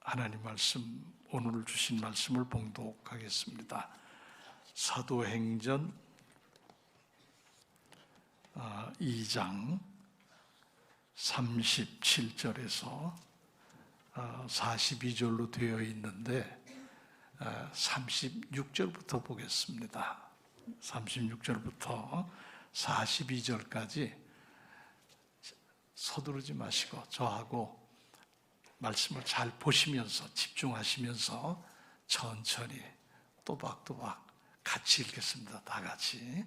하나님 말씀, 오늘 주신 말씀을 봉독하겠습니다. 사도행전 2장 37절에서 42절로 되어 있는데 36절부터 보겠습니다. 36절부터 42절까지 서두르지 마시고 저하고 말씀을 잘 보시면서 집중하시면서 천천히 또박또박 같이 읽겠습니다. 다 같이.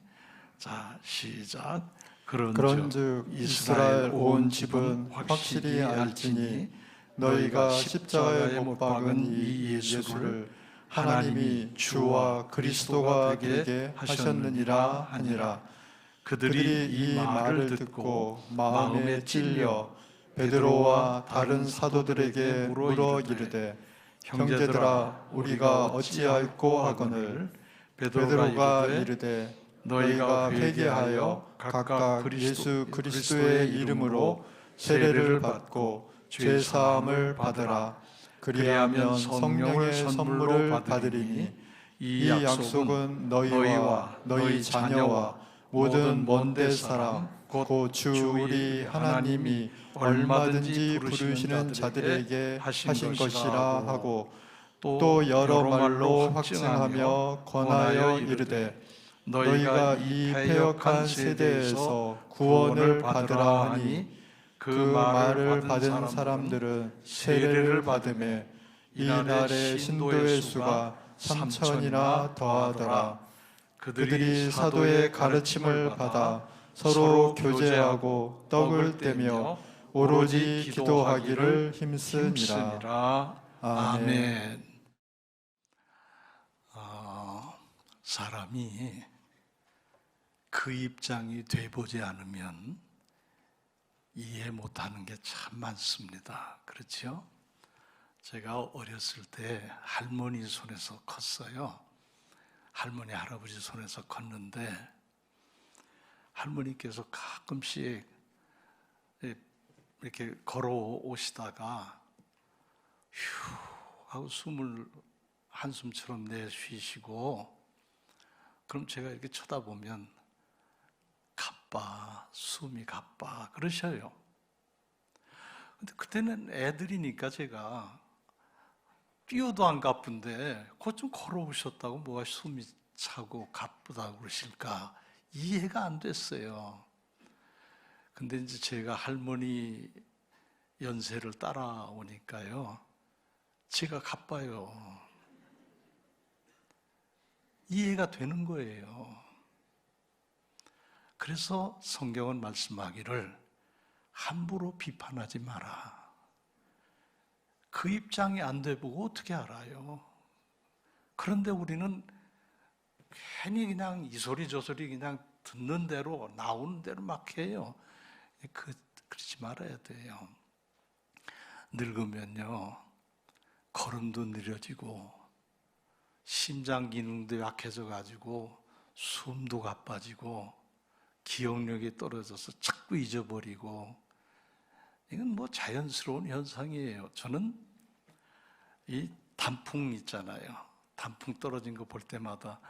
자, 시작. 그런즉 이스라엘 온 집은 확실히 알지니 너희가 십자가에 못 박은 이 예수를 하나님이 주와 그리스도가 되게 하셨느니라 하니라. 그들이 이 말을 듣고 마음에 찔려 베드로와 다른 사도들에게 물어 이르되 형제들아 우리가 어찌할꼬 하거늘. 베드로가 이르되 너희가 회개하여 각각 예수 그리스도의 이름으로 세례를 받고 죄 사함을 받으라. 그리하면 성령의 선물을 받으리니 이 약속은 너희와 너희 자녀와 모든 먼데 사람 곧 주 우리 하나님이 얼마든지 부르시는 자들에게 하신 것이라 하고 또 여러 말로 확증하며 권하여 이르되 너희가 이 패역한 세대에서 구원을 받으라 하니 그 말을 받은 사람들은 세례를 받으며 이날의 신도의 수가 3,000이나 더하더라. 그들이 사도의 가르침을 받아 서로 교제하고 떡을 떼며 오로지 기도하기를 힘쓰니라. 아멘. 사람이 그 입장이 돼보지 않으면 이해 못하는 게 참 많습니다. 그렇죠? 제가 어렸을 때 할머니 손에서 컸어요. 할머니, 할아버지 손에서 컸는데 할머니께서 가끔씩 이렇게 걸어오시다가 휴 하고 숨을 한숨처럼 내쉬시고 그럼 제가 이렇게 쳐다보면 가빠, 숨이 가빠 그러셔요. 근데 그때는 애들이니까 제가 뛰어도 안 가쁜데 곧 좀 걸어오셨다고 뭐가 숨이 차고 가쁘다고 그러실까 이해가 안 됐어요. 근데 이제 제가 할머니 연세를 따라오니까요 제가 가빠요. 이해가 되는 거예요. 그래서 성경은 말씀하기를 함부로 비판하지 마라. 그 입장이 안 돼보고 어떻게 알아요? 그런데 우리는 괜히 그냥 이 소리 저 소리 그냥 듣는 대로 나오는 대로 막 해요. 그러지 말아야 돼요. 늙으면요 걸음도 느려지고 심장 기능도 약해져 가지고 숨도 가빠지고 기억력이 떨어져서 자꾸 잊어버리고 이건 뭐 자연스러운 현상이에요. 저는 이 단풍 있잖아요. 단풍 떨어진 거 볼 때마다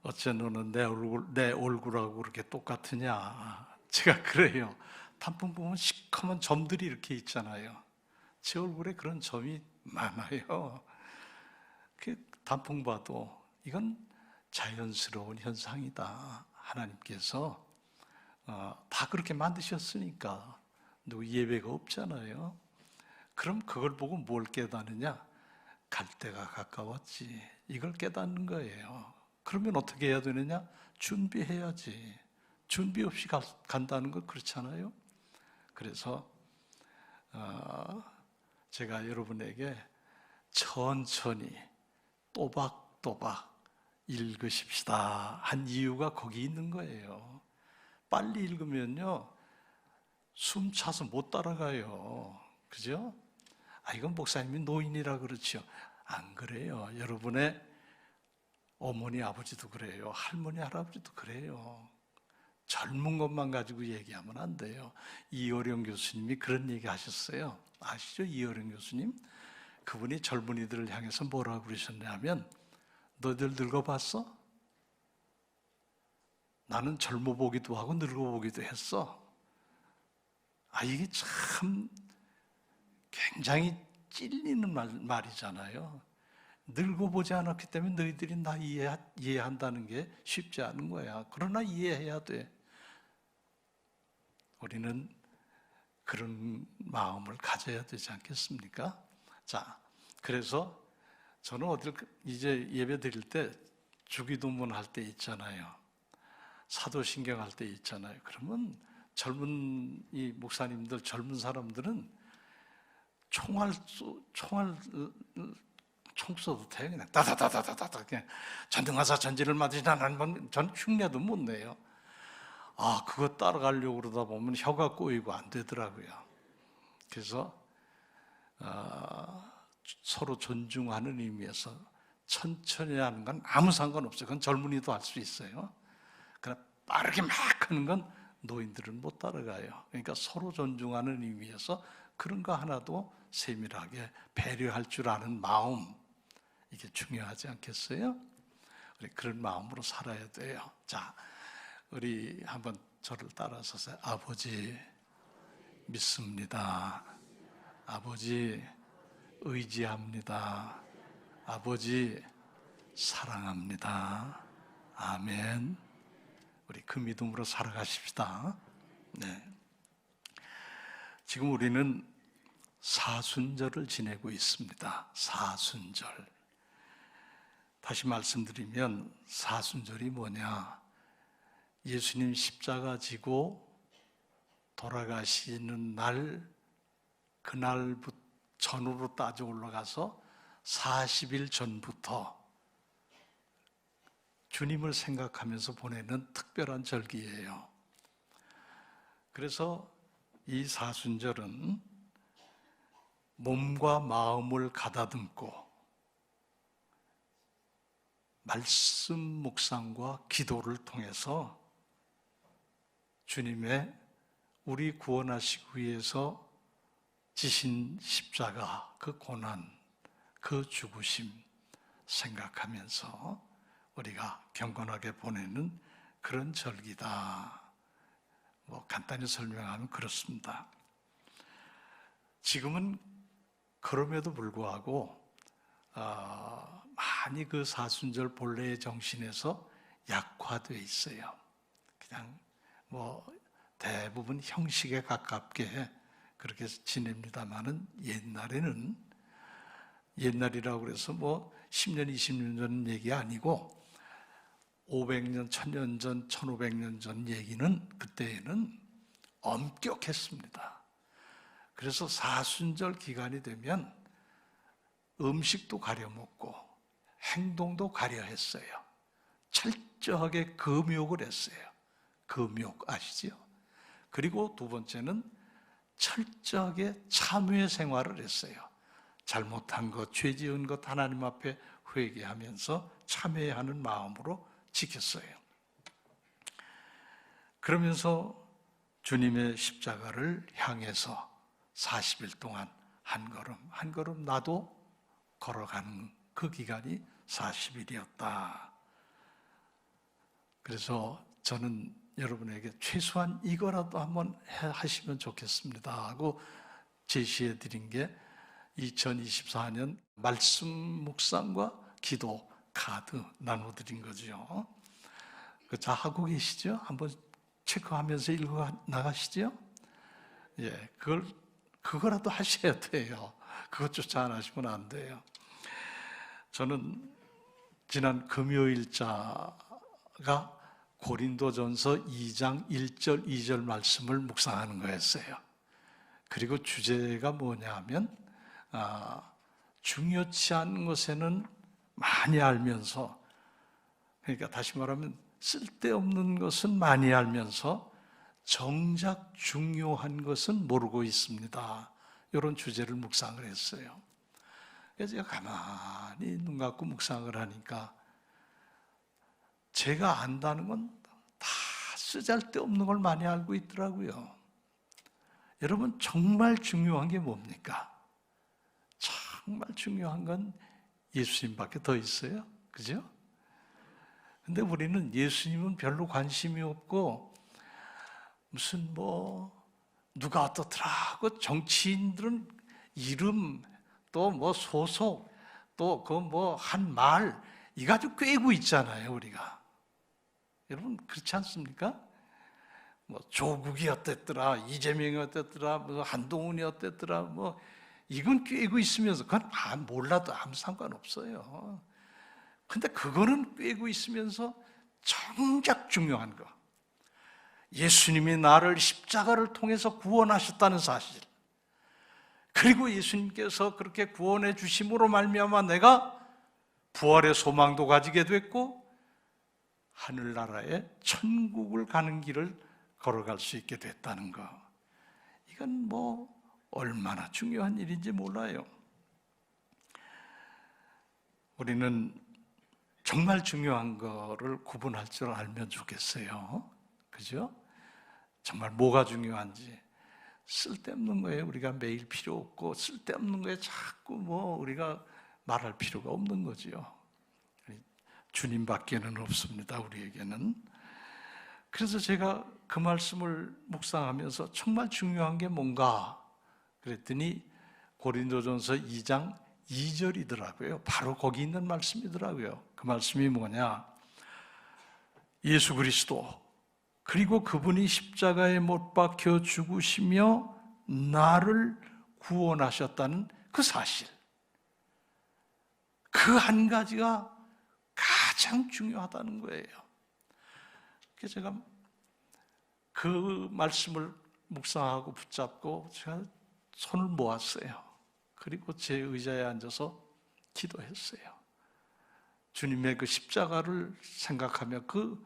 어째 너는 내 얼굴하고 그렇게 똑같으냐. 제가 그래요. 단풍 보면 시커먼 점들이 이렇게 있잖아요. 제 얼굴에 그런 점이 많아요. 그 단풍 봐도 이건 자연스러운 현상이다. 하나님께서 다 그렇게 만드셨으니까 누구 예외가 없잖아요. 그럼 그걸 보고 뭘 깨닫느냐? 갈 때가 가까웠지. 이걸 깨닫는 거예요. 그러면 어떻게 해야 되느냐? 준비해야지. 준비 없이 간다는 건 그렇잖아요. 그래서 제가 여러분에게 천천히 또박또박 읽으십시다 한 이유가 거기 있는 거예요. 빨리 읽으면요 숨 차서 못 따라가요. 그죠? 이건 목사님이 노인이라 그렇죠. 안 그래요. 여러분의 어머니 아버지도 그래요. 할머니 할아버지도 그래요. 젊은 것만 가지고 얘기하면 안 돼요. 이어령 교수님이 그런 얘기 하셨어요. 아시죠? 이어령 교수님? 그분이 젊은이들을 향해서 뭐라고 그러셨냐면, 너희들 늙어봤어? 나는 젊어 보기도 하고 늙어 보기도 했어. 이게 참 굉장히 찔리는 말이잖아요. 늙어보지 않았기 때문에 너희들이 나 이해한다는 게 쉽지 않은 거야. 그러나 이해해야 돼. 우리는 그런 마음을 가져야 되지 않겠습니까? 자, 그래서 저는 이제 예배 드릴 때 주기도문 할 때 있잖아요. 사도신경 할 때 있잖아요. 그러면 젊은 이 목사님들, 젊은 사람들은 총 쏘도 돼요. 그냥 따다다다다다 그냥 전등하사 전지를 맞으시나는 전 흉내도 못 내요. 그거 따라가려고 그러다 보면 혀가 꼬이고 안 되더라고요. 그래서 서로 존중하는 의미에서 천천히 하는 건 아무 상관없어요. 그건 젊은이도 할 수 있어요. 그러나 빠르게 막 하는 건 노인들은 못 따라가요. 그러니까 서로 존중하는 의미에서 그런 거 하나도 세밀하게 배려할 줄 아는 마음, 이게 중요하지 않겠어요? 우리 그런 마음으로 살아야 돼요. 자, 우리 한번 저를 따라서서 아버지 믿습니다. 아버지 의지합니다. 아버지 사랑합니다. 아멘. 우리 그 믿음으로 살아가십시다. 네. 지금 우리는 사순절을 지내고 있습니다. 사순절. 다시 말씀드리면 사순절이 뭐냐? 예수님 십자가 지고 돌아가시는 날, 그날 전으로 따져 올라가서 40일 전부터 주님을 생각하면서 보내는 특별한 절기예요. 그래서 이 사순절은 몸과 마음을 가다듬고 말씀 묵상과 기도를 통해서 주님의 우리 구원하시기 위해서 지신 십자가, 그 고난, 그 죽으심 생각하면서 우리가 경건하게 보내는 그런 절기다. 간단히 설명하면 그렇습니다. 지금은 그럼에도 불구하고 많이 그 사순절 본래의 정신에서 약화되어 있어요. 그냥 대부분 형식에 가깝게 그렇게 지냅니다만은 옛날이라고 그래서 10년, 20년 전 얘기 아니고 500년, 1000년 전, 1500년 전 얘기는 그때에는 엄격했습니다. 그래서 사순절 기간이 되면 음식도 가려 먹고 행동도 가려 했어요. 철저하게 금욕을 했어요. 금욕 아시죠? 그리고 두 번째는 철저하게 참회 생활을 했어요. 잘못한 것, 죄 지은 것 하나님 앞에 회개하면서 참회하는 마음으로 지켰어요. 그러면서 주님의 십자가를 향해서 40일 동안 한 걸음 나도 걸어가는 그 기간이 40일이었다. 그래서 저는 여러분에게 최소한 이거라도 한번 하시면 좋겠습니다 하고 제시해 드린 게 2024년 말씀 묵상과 기도 카드 나눠드린 거죠. 자, 하고 계시죠? 한번 체크하면서 읽어 나가시죠? 예, 그거라도 하셔야 돼요. 그것조차 안 하시면 안 돼요. 저는 지난 금요일자가 고린도전서 2장 1절 2절 말씀을 묵상하는 거였어요. 그리고 주제가 뭐냐면 중요치 않은 것에는 많이 알면서, 그러니까 다시 말하면 쓸데없는 것은 많이 알면서 정작 중요한 것은 모르고 있습니다. 이런 주제를 묵상을 했어요. 그래서 제가 가만히 눈 감고 묵상을 하니까 제가 안다는 건 다 쓰잘데없는 걸 많이 알고 있더라고요. 여러분, 정말 중요한 게 뭡니까? 정말 중요한 건 예수님밖에 더 있어요. 그죠? 근데 우리는 예수님은 별로 관심이 없고 무슨 누가 어떻더라 하고 정치인들은 이름 또 소속 또 한 말 이 가지고 꿰고 있잖아요, 우리가. 여러분 그렇지 않습니까? 조국이 어땠더라, 이재명이 어땠더라, 한동훈이 어땠더라, 이건 꿰고 있으면서 그건 몰라도 아무 상관없어요. 근데 그거는 꿰고 있으면서 정작 중요한 거, 예수님이 나를 십자가를 통해서 구원하셨다는 사실, 그리고 예수님께서 그렇게 구원해 주심으로 말미암아 내가 부활의 소망도 가지게 됐고 하늘나라에 천국을 가는 길을 걸어갈 수 있게 됐다는 거, 이건 얼마나 중요한 일인지 몰라요. 우리는 정말 중요한 거를 구분할 줄 알면 좋겠어요. 그죠? 정말 뭐가 중요한지. 쓸데없는 거에 우리가 매일 필요 없고 쓸데없는 거에 자꾸 우리가 말할 필요가 없는 거지요. 주님밖에는 없습니다, 우리에게는. 그래서 제가 그 말씀을 묵상하면서 정말 중요한 게 뭔가 그랬더니 고린도전서 2장 2절이더라고요. 바로 거기 있는 말씀이더라고요. 그 말씀이 뭐냐? 예수 그리스도 그리고 그분이 십자가에 못 박혀 죽으시며 나를 구원하셨다는 그 사실, 그 한 가지가 가장 중요하다는 거예요. 그래서 제가 그 말씀을 묵상하고 붙잡고 제가 손을 모았어요. 그리고 제 의자에 앉아서 기도했어요. 주님의 그 십자가를 생각하며 그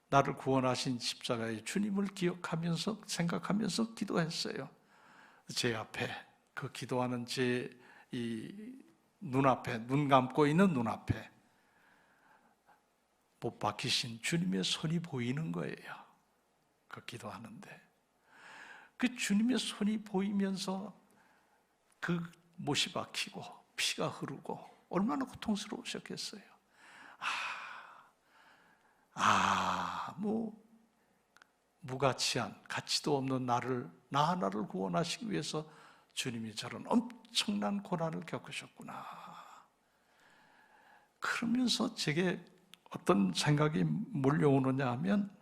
나를 구원하신 십자가의 주님을 기억하면서 생각하면서 기도했어요. 제 앞에 그 기도하는 제 이 눈앞에, 눈 감고 있는 눈앞에 못 박히신 주님의 손이 보이는 거예요. 그 기도하는데 그 주님의 손이 보이면서 그 못이 박히고 피가 흐르고 얼마나 고통스러우셨겠어요. 무가치한 가치도 없는 나 하나를 구원하시기 위해서 주님이 저런 엄청난 고난을 겪으셨구나. 그러면서 제게 어떤 생각이 몰려오느냐 하면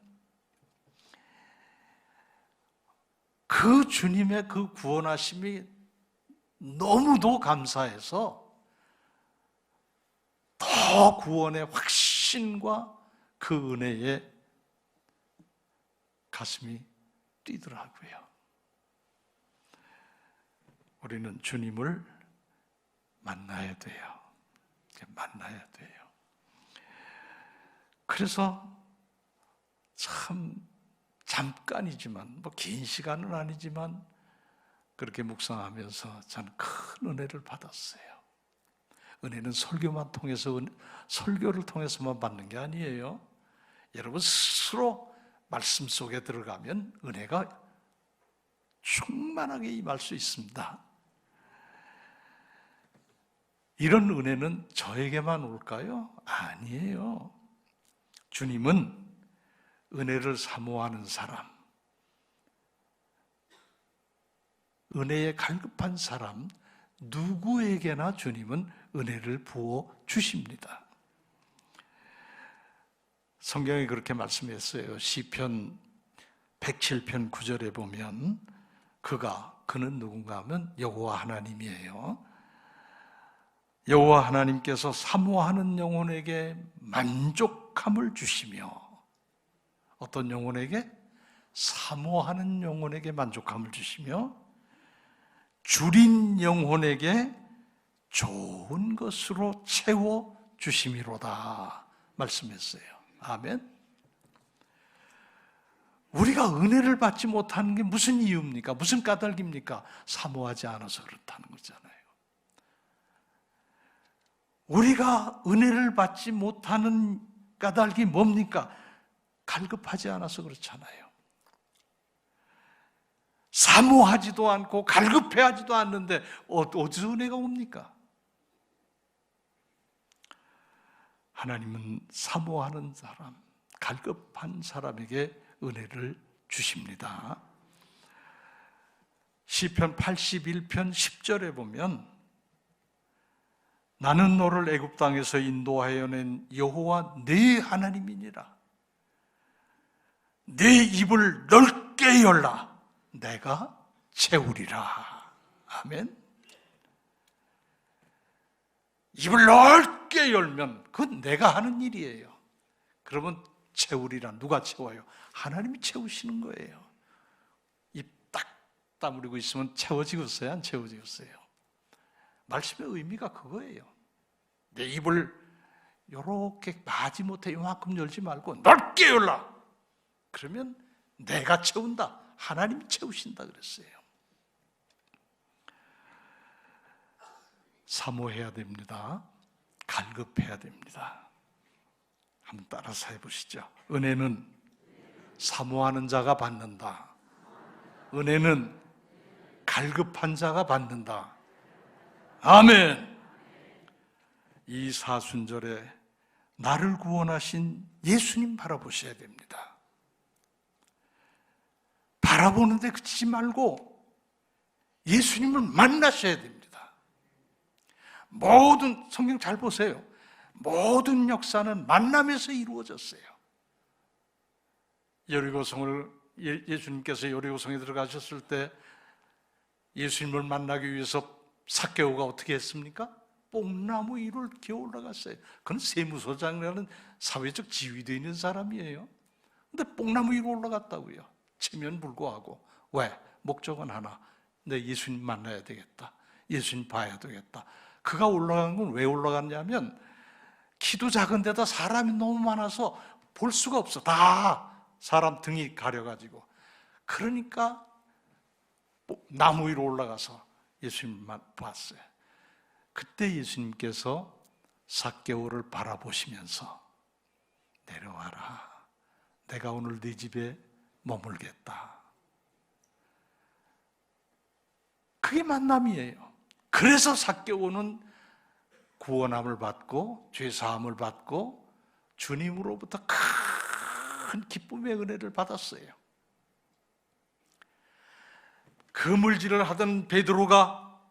그 주님의 그 구원하심이 너무도 감사해서 더 구원의 확신과 그 은혜에 가슴이 뛰더라고요. 우리는 주님을 만나야 돼요. 만나야 돼요. 그래서 참 잠깐이지만 긴 시간은 아니지만 그렇게 묵상하면서 저는 큰 은혜를 받았어요. 은혜는 설교를 통해서만 받는 게 아니에요. 여러분 스스로 말씀 속에 들어가면 은혜가 충만하게 임할 수 있습니다. 이런 은혜는 저에게만 올까요? 아니에요. 주님은 은혜를 사모하는 사람, 은혜에 갈급한 사람 누구에게나 주님은 은혜를 부어 주십니다. 성경에 그렇게 말씀했어요. 시편 107편 9절에 보면 그는 누군가 하면 여호와 하나님이에요. 여호와 하나님께서 사모하는 영혼에게 만족함을 주시며, 어떤 영혼에게? 사모하는 영혼에게 만족함을 주시며 줄인 영혼에게 좋은 것으로 채워 주심이로다 말씀했어요. 아멘. 우리가 은혜를 받지 못하는 게 무슨 이유입니까? 무슨 까닭입니까? 사모하지 않아서 그렇다는 거잖아요. 우리가 은혜를 받지 못하는 까닭이 뭡니까? 갈급하지 않아서 그렇잖아요. 사모하지도 않고 갈급해하지도 않는데 어디서 은혜가 옵니까? 하나님은 사모하는 사람, 갈급한 사람에게 은혜를 주십니다. 시편 81편 10절에 보면 나는 너를 애굽 땅에서 인도하여 낸 여호와 네 하나님이니라. 네 입을 넓게 열라. 내가 채우리라. 아멘. 입을 넓게 열면 그건 내가 하는 일이에요. 그러면 채우리라. 누가 채워요? 하나님이 채우시는 거예요. 입 딱 다물고 있으면 채워지겠어요? 안 채워지겠어요? 말씀의 의미가 그거예요. 내 입을 이렇게 마지못해 이만큼 열지 말고 넓게 열라. 그러면 내가 채운다. 하나님이 채우신다 그랬어요. 사모해야 됩니다. 갈급해야 됩니다. 한번 따라서 해보시죠. 은혜는 사모하는 자가 받는다. 은혜는 갈급한 자가 받는다. 아멘. 이 사순절에 나를 구원하신 예수님 바라보셔야 됩니다. 바라보는데 그치지 말고 예수님을 만나셔야 됩니다. 모든 성경 잘 보세요. 모든 역사는 만남에서 이루어졌어요. 예수님께서 여리고성에 들어가셨을 때 예수님을 만나기 위해서 삭개오가 어떻게 했습니까? 뽕나무 위로 기어 올라갔어요. 그건 세무서장이라는 사회적 지위도 있는 사람이에요. 근데 뽕나무 위로 올라갔다고요. 체면 불구하고. 왜? 목적은 하나. 내 예수님 만나야 되겠다. 예수님 봐야 되겠다. 그가 올라간 건 왜 올라갔냐면 키도 작은 데다 사람이 너무 많아서 볼 수가 없어. 다 사람 등이 가려가지고. 그러니까 나무 위로 올라가서 예수님만 봤어요. 그때 예수님께서 삭개오를 바라보시면서 내려와라. 내가 오늘 네 집에 머물겠다. 그게 만남이에요. 그래서 삭개오는 구원함을 받고 죄사함을 받고 주님으로부터 큰 기쁨의 은혜를 받았어요. 그물질을 하던 베드로가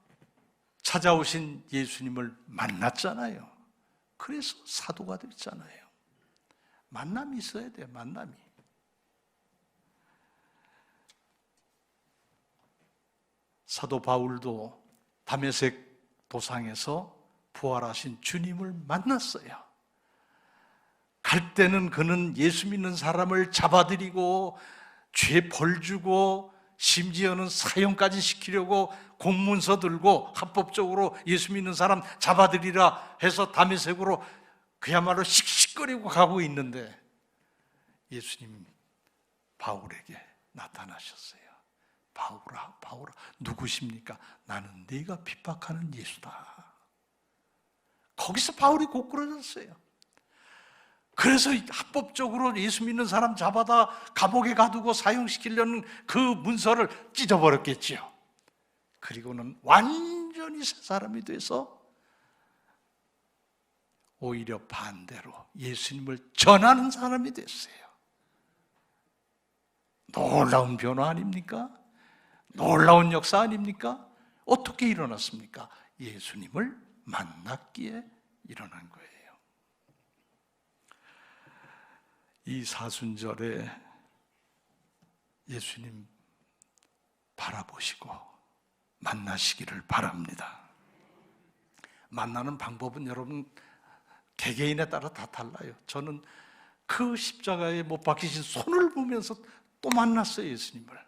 찾아오신 예수님을 만났잖아요. 그래서 사도가 됐잖아요. 만남이 있어야 돼요. 만남이. 사도 바울도 다메섹 도상에서 부활하신 주님을 만났어요. 갈 때는 그는 예수 믿는 사람을 잡아들이고 죄 벌 주고 심지어는 사형까지 시키려고 공문서 들고 합법적으로 예수 믿는 사람 잡아들이라 해서 다메섹으로 그야말로 씩씩거리고 가고 있는데 예수님 바울에게 나타나셨어요. 바울아, 바울아, 누구십니까? 나는 네가 핍박하는 예수다. 거기서 바울이 고꾸라졌어요. 그래서 합법적으로 예수 믿는 사람 잡아다 감옥에 가두고 사형시키려는 그 문서를 찢어버렸겠지요. 그리고는 완전히 새 사람이 돼서 오히려 반대로 예수님을 전하는 사람이 됐어요. 놀라운 변화 아닙니까? 놀라운 역사 아닙니까? 어떻게 일어났습니까? 예수님을 만났기에 일어난 거예요. 이 사순절에 예수님 바라보시고 만나시기를 바랍니다. 만나는 방법은 여러분 개개인에 따라 다 달라요. 저는 그 십자가에 못 박히신 손을 보면서 또 만났어요. 예수님을.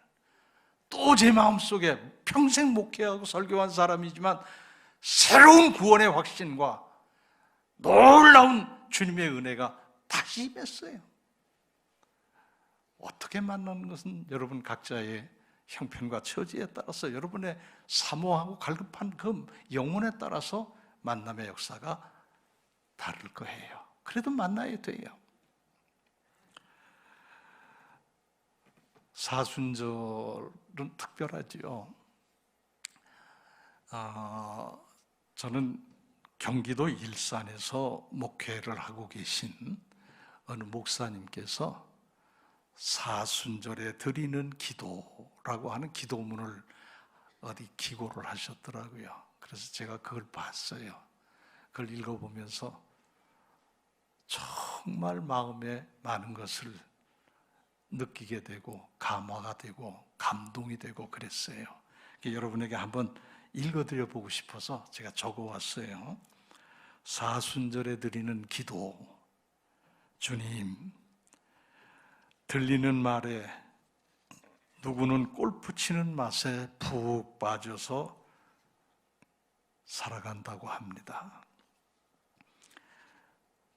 또 제 마음속에 평생 목회하고 설교한 사람이지만 새로운 구원의 확신과 놀라운 주님의 은혜가 다시 임했어요. 어떻게 만나는 것은 여러분 각자의 형편과 처지에 따라서 여러분의 사모하고 갈급한 그 영혼에 따라서 만남의 역사가 다를 거예요. 그래도 만나야 돼요. 사순절은 특별하지요. 저는 경기도 일산에서 목회를 하고 계신 어느 목사님께서 사순절에 드리는 기도라고 하는 기도문을 어디 기고를 하셨더라고요. 그래서 제가 그걸 봤어요. 그걸 읽어보면서 정말 마음에 많은 것을 느끼게 되고 감화가 되고 감동이 되고 그랬어요. 여러분에게 한번 읽어드려 보고 싶어서 제가 적어왔어요. 사순절에 드리는 기도. 주님, 들리는 말에 누구는 골프 치는 맛에 푹 빠져서 살아간다고 합니다.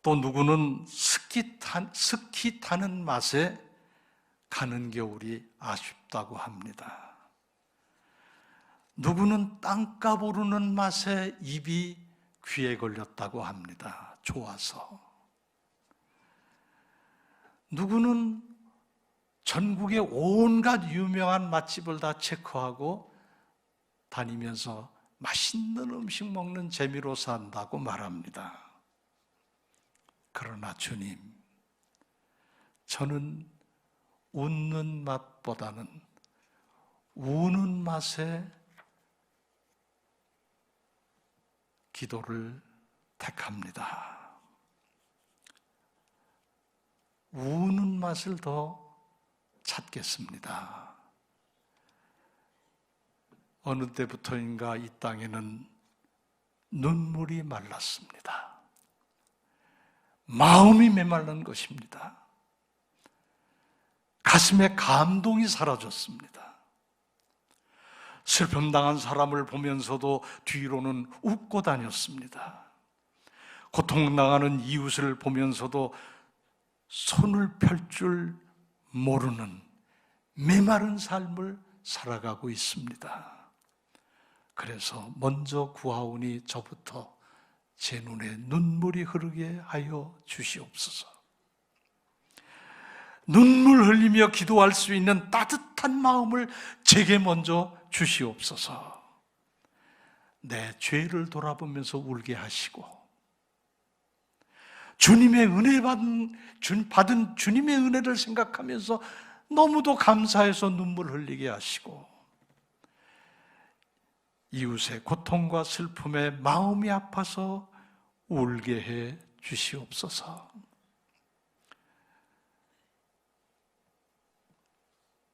또 누구는 스키 타는 맛에 가는 겨울이 아쉽다고 합니다. 누구는 땅값 오르는 맛에 입이 귀에 걸렸다고 합니다. 좋아서. 누구는 전국의 온갖 유명한 맛집을 다 체크하고 다니면서 맛있는 음식 먹는 재미로 산다고 말합니다. 그러나 주님, 저는 웃는 맛보다는 우는 맛에 기도를 택합니다. 우는 맛을 더 찾겠습니다. 어느 때부터인가 이 땅에는 눈물이 말랐습니다. 마음이 메말른 것입니다. 가슴에 감동이 사라졌습니다. 슬픔 당한 사람을 보면서도 뒤로는 웃고 다녔습니다. 고통당하는 이웃을 보면서도 손을 펼 줄 모르는 메마른 삶을 살아가고 있습니다. 그래서 먼저 구하오니 저부터 제 눈에 눈물이 흐르게 하여 주시옵소서. 눈물 흘리며 기도할 수 있는 따뜻한 마음을 제게 먼저 주시옵소서. 내 죄를 돌아보면서 울게 하시고 주님의 은혜 받은 주님의 은혜를 생각하면서 너무도 감사해서 눈물 흘리게 하시고 이웃의 고통과 슬픔에 마음이 아파서 울게 해 주시옵소서.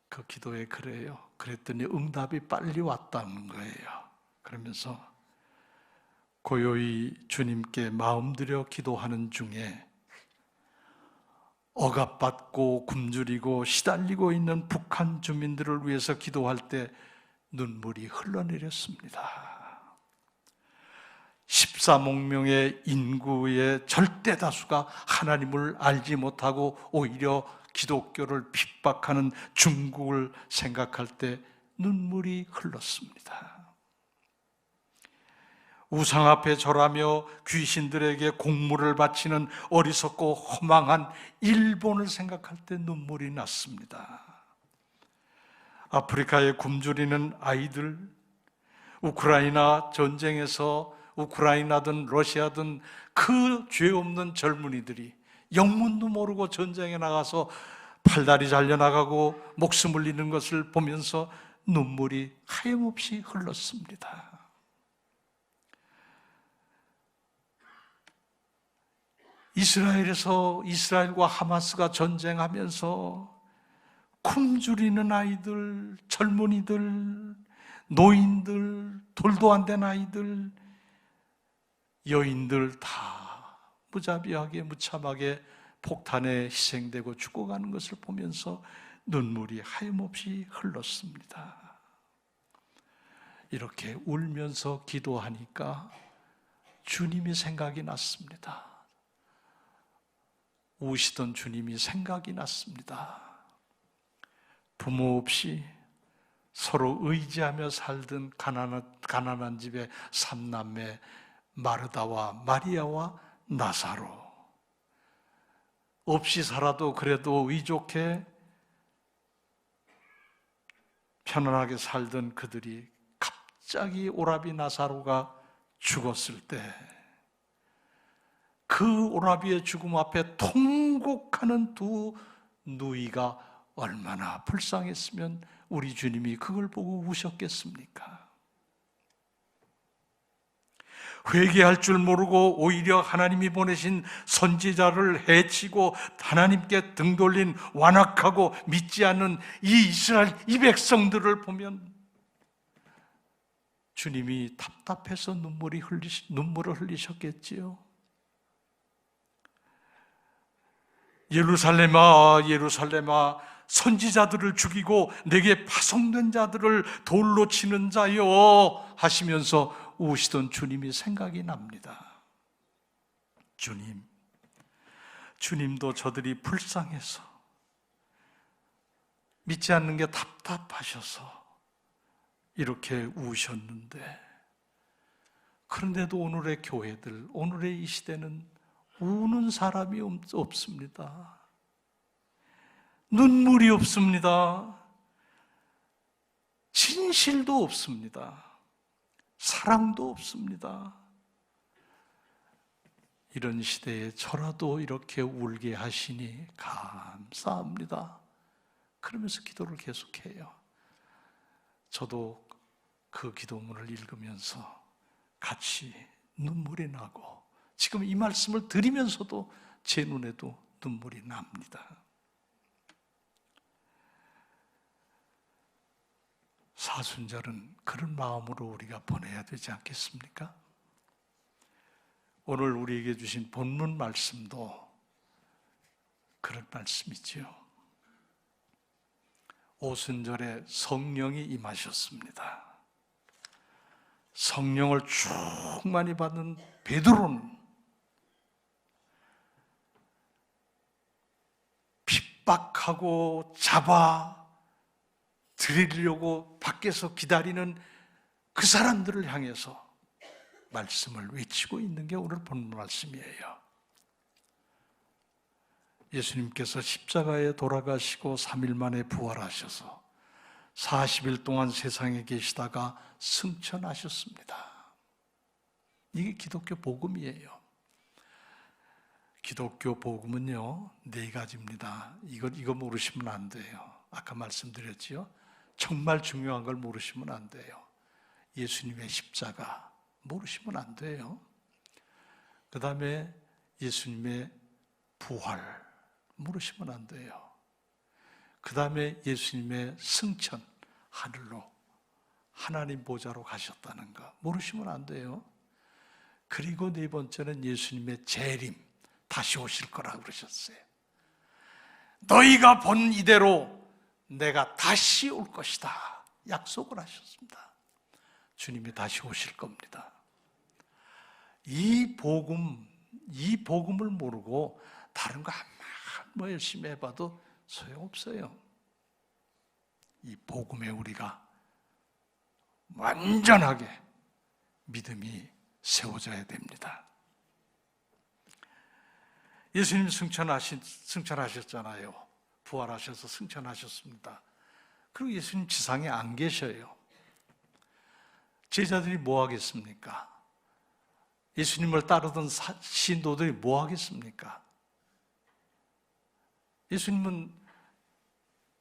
그 기도에 그래요. 그랬더니 응답이 빨리 왔다는 거예요. 그러면서 고요히 주님께 마음들여 기도하는 중에 억압받고 굶주리고 시달리고 있는 북한 주민들을 위해서 기도할 때 눈물이 흘러내렸습니다. 13억 명의 인구의 절대 다수가 하나님을 알지 못하고 오히려 기독교를 핍박하는 중국을 생각할 때 눈물이 흘렀습니다. 우상 앞에 절하며 귀신들에게 공물을 바치는 어리석고 허망한 일본을 생각할 때 눈물이 났습니다. 아프리카에 굶주리는 아이들, 우크라이나 전쟁에서 우크라이나든 러시아든 그 죄 없는 젊은이들이 영문도 모르고 전쟁에 나가서 팔다리 잘려나가고 목숨을 잃는 것을 보면서 눈물이 하염없이 흘렀습니다. 이스라엘과 하마스가 전쟁하면서 굶주리는 아이들, 젊은이들, 노인들, 돌도 안 된 아이들, 여인들 다 무자비하게 무참하게 폭탄에 희생되고 죽어가는 것을 보면서 눈물이 하염없이 흘렀습니다. 이렇게 울면서 기도하니까 주님이 생각이 났습니다. 우시던 주님이 생각이 났습니다. 부모 없이 서로 의지하며 살던 가난한 집의 삼남매 마르다와 마리아와 나사로, 없이 살아도 그래도 의족해 편안하게 살던 그들이 갑자기 오라비 나사로가 죽었을 때 그 오라비의 죽음 앞에 통곡하는 두 누이가 얼마나 불쌍했으면 우리 주님이 그걸 보고 우셨겠습니까? 회개할 줄 모르고 오히려 하나님이 보내신 선지자를 해치고 하나님께 등 돌린 완악하고 믿지 않는 이 이스라엘 이 백성들을 보면 주님이 답답해서 눈물을 흘리셨겠지요. 예루살렘아 예루살렘아 선지자들을 죽이고 내게 파송된 자들을 돌로 치는 자여 하시면서 우시던 주님이 생각이 납니다. 주님도 저들이 불쌍해서 믿지 않는 게 답답하셔서 이렇게 우셨는데, 그런데도 오늘의 교회들, 오늘의 이 시대는 우는 사람이 없습니다. 눈물이 없습니다. 진실도 없습니다. 사랑도 없습니다. 이런 시대에 저라도 이렇게 울게 하시니 감사합니다. 그러면서 기도를 계속해요. 저도 그 기도문을 읽으면서 같이 눈물이 나고 지금 이 말씀을 드리면서도 제 눈에도 눈물이 납니다. 사순절은 그런 마음으로 우리가 보내야 되지 않겠습니까? 오늘 우리에게 주신 본문 말씀도 그런 말씀이지요. 오순절에 성령이 임하셨습니다. 성령을 충만히 받은 베드로는 핍박하고 잡아 드리려고 밖에서 기다리는 그 사람들을 향해서 말씀을 외치고 있는 게 오늘 본문 말씀이에요. 예수님께서 십자가에 돌아가시고 3일 만에 부활하셔서 40일 동안 세상에 계시다가 승천하셨습니다. 이게 기독교 복음이에요. 기독교 복음은요, 4가지입니다. 이거 모르시면 안 돼요. 아까 말씀드렸지요. 정말 중요한 걸 모르시면 안 돼요. 예수님의 십자가 모르시면 안 돼요. 그 다음에 예수님의 부활 모르시면 안 돼요. 그 다음에 예수님의 승천, 하늘로 하나님 보좌로 가셨다는 거 모르시면 안 돼요. 그리고 4번째는 예수님의 재림, 다시 오실 거라고 그러셨어요. 너희가 본 이대로 내가 다시 올 것이다 약속을 하셨습니다. 주님이 다시 오실 겁니다. 이 복음을 모르고 다른 거 뭐 열심히 해봐도 소용없어요. 이 복음에 우리가 완전하게 믿음이 세워져야 됩니다. 예수님 승천하셨잖아요. 부활하셔서 승천하셨습니다. 그리고 예수님 지상에 안 계셔요. 제자들이 뭐 하겠습니까? 예수님을 따르던 신도들이 뭐 하겠습니까? 예수님은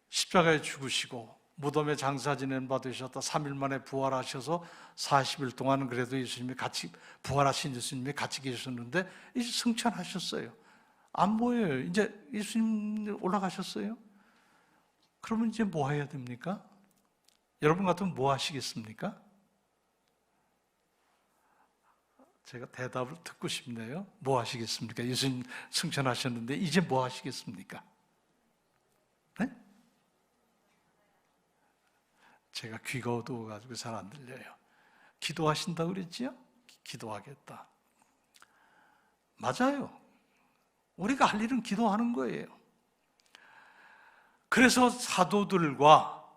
십자가에 죽으시고 무덤에 장사 지낸 바 되셨다 3일 만에 부활하셔서 40일 동안은 그래도 예수님이 같이 부활하신 예수님이 같이 계셨는데 이제 승천하셨어요. 안 보여요. 이제 예수님 올라가셨어요. 그러면 이제 뭐 해야 됩니까? 여러분 같으면 뭐 하시겠습니까? 제가 대답을 듣고 싶네요. 뭐 하시겠습니까? 예수님 승천하셨는데 이제 뭐 하시겠습니까? 네? 제가 귀가 어두워가지고 잘 안 들려요. 기도하신다고 그랬지요? 기도하겠다. 맞아요. 우리가 할 일은 기도하는 거예요. 그래서 사도들과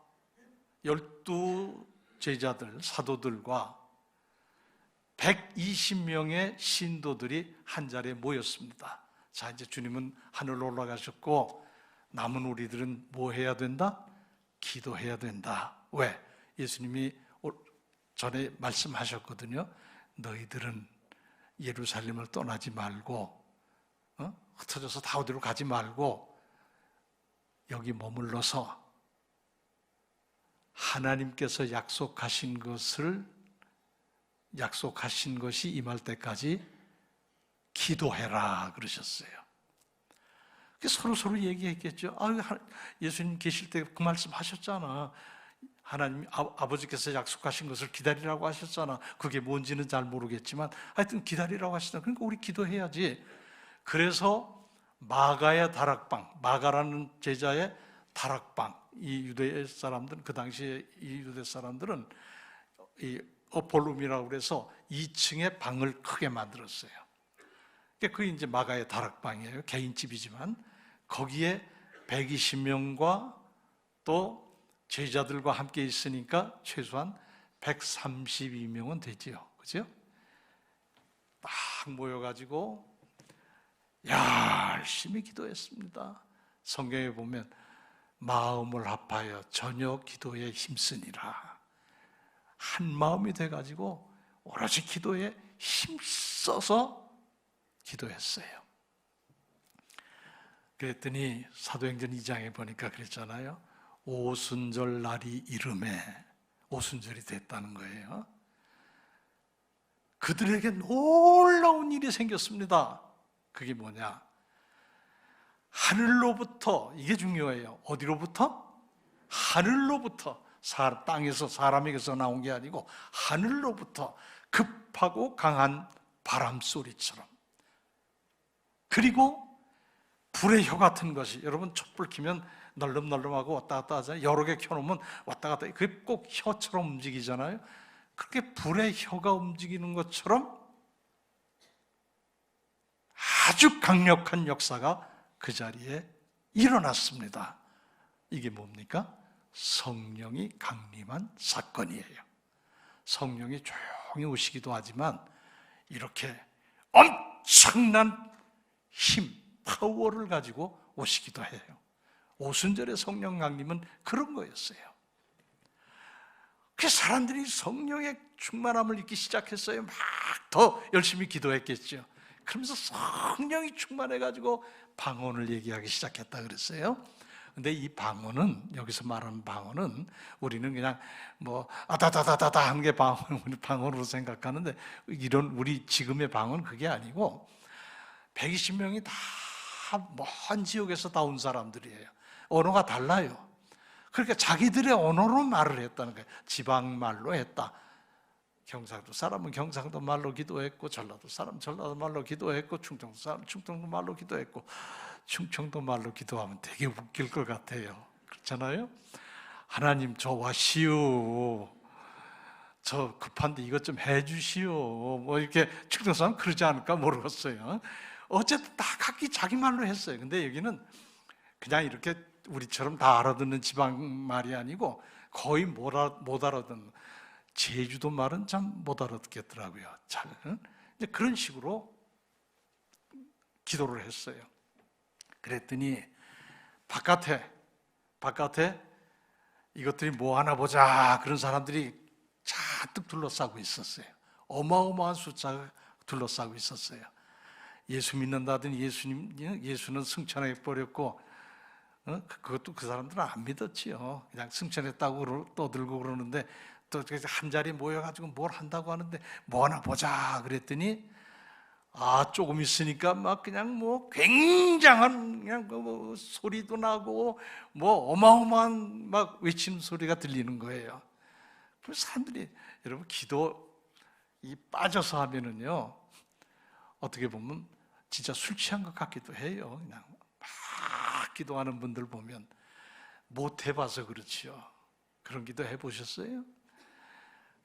12 제자들, 사도들과 120명의 신도들이 한 자리에 모였습니다. 자, 이제 주님은 하늘로 올라가셨고 남은 우리들은 뭐 해야 된다? 기도해야 된다. 왜? 예수님이 전에 말씀하셨거든요. 너희들은 예루살렘을 떠나지 말고 흩어져서 다 어디로 가지 말고 여기 머물러서 하나님께서 약속하신 것이 임할 때까지 기도해라 그러셨어요. 서로 얘기했겠죠. 예수님 계실 때 그 말씀 하셨잖아. 하나님 아버지께서 약속하신 것을 기다리라고 하셨잖아. 그게 뭔지는 잘 모르겠지만 하여튼 기다리라고 하시잖아. 그러니까 우리 기도해야지. 그래서 마가의 다락방, 마가라는 제자의 다락방, 이 유대 사람들은, 그 당시에 이 유대 사람들은 이 어폴룸이라고 그래서 2층에 방을 크게 만들었어요. 그게 이제 마가의 다락방이에요. 개인집이지만 거기에 120명과 또 제자들과 함께 있으니까 최소한 132명은 되지요. 그죠? 딱 모여가지고 열심히 기도했습니다. 성경에 보면 마음을 합하여 저녁 기도에 힘쓰니라. 한 마음이 돼가지고 오로지 기도에 힘써서 기도했어요. 그랬더니 사도행전 2장에 보니까 그랬잖아요. 오순절 날이 이름에 오순절이 됐다는 거예요. 그들에게 놀라운 일이 생겼습니다. 그게 뭐냐? 하늘로부터, 이게 중요해요. 어디로부터? 하늘로부터. 땅에서 사람에게서 나온 게 아니고 하늘로부터 급하고 강한 바람 소리처럼, 그리고 불의 혀 같은 것이, 여러분 촛불 켜면 널름널름하고 왔다 갔다 하잖아요. 여러 개 켜놓으면 왔다 갔다, 그게 꼭 혀처럼 움직이잖아요. 그렇게 불의 혀가 움직이는 것처럼 아주 강력한 역사가 그 자리에 일어났습니다. 이게 뭡니까? 성령이 강림한 사건이에요. 성령이 조용히 오시기도 하지만 이렇게 엄청난 힘, 파워를 가지고 오시기도 해요. 오순절의 성령 강림은 그런 거였어요. 그 사람들이 성령의 충만함을 잊기 시작했어요. 막 더 열심히 기도했겠죠. 그러면서 성령이 충만해가지고 방언을 얘기하기 시작했다 그랬어요. 근데 이 방언은, 여기서 말하는 방언은 우리는 그냥 뭐 아다다다다다 하는 게 방언으로 생각하는데, 이런 우리 지금의 방언은 그게 아니고 120명이 다 먼 지역에서 다 온 사람들이에요. 언어가 달라요. 그러니까 자기들의 언어로 말을 했다는 거예요. 지방말로 했다. 경상도 사람은 경상도 말로 기도했고, 전라도 사람 전라도 말로 기도했고, 충청도 사람 충청도 말로 기도했고, 충청도 말로 기도하면 되게 웃길 것 같아요. 그렇잖아요? 하나님 저 와시오, 저 급한데 이것 좀 해주시오, 뭐 이렇게 충청도 사람 그러지 않을까 모르겠어요. 어쨌든 다 각기 자기 말로 했어요. 근데 여기는 그냥 이렇게 우리처럼 다 알아듣는 지방 말이 아니고 거의 못 알아듣는, 제주도 말은 참 못 알아듣겠더라고요. 잘. 이제 그런 식으로 기도를 했어요. 그랬더니 바깥에 이것들이 뭐 하나 보자 그런 사람들이 잔뜩 둘러싸고 있었어요. 어마어마한 숫자가 둘러싸고 있었어요. 예수 믿는다더니 예수는 승천해 버렸고, 그것도 그 사람들은 안 믿었지요. 그냥 승천했다고 떠들고 그러는데, 또 한 자리에 모여가지고 뭘 한다고 하는데 뭐 하나 보자 그랬더니, 조금 있으니까 막 그냥 뭐 굉장한 그냥 뭐 소리도 나고 뭐 어마어마한 막 외치는 소리가 들리는 거예요. 그래서 사람들이, 여러분 기도 빠져서 하면은요, 어떻게 보면 진짜 술 취한 것 같기도 해요. 그냥 막 기도하는 분들 보면 못 해봐서 그렇지요. 그런 기도 해보셨어요?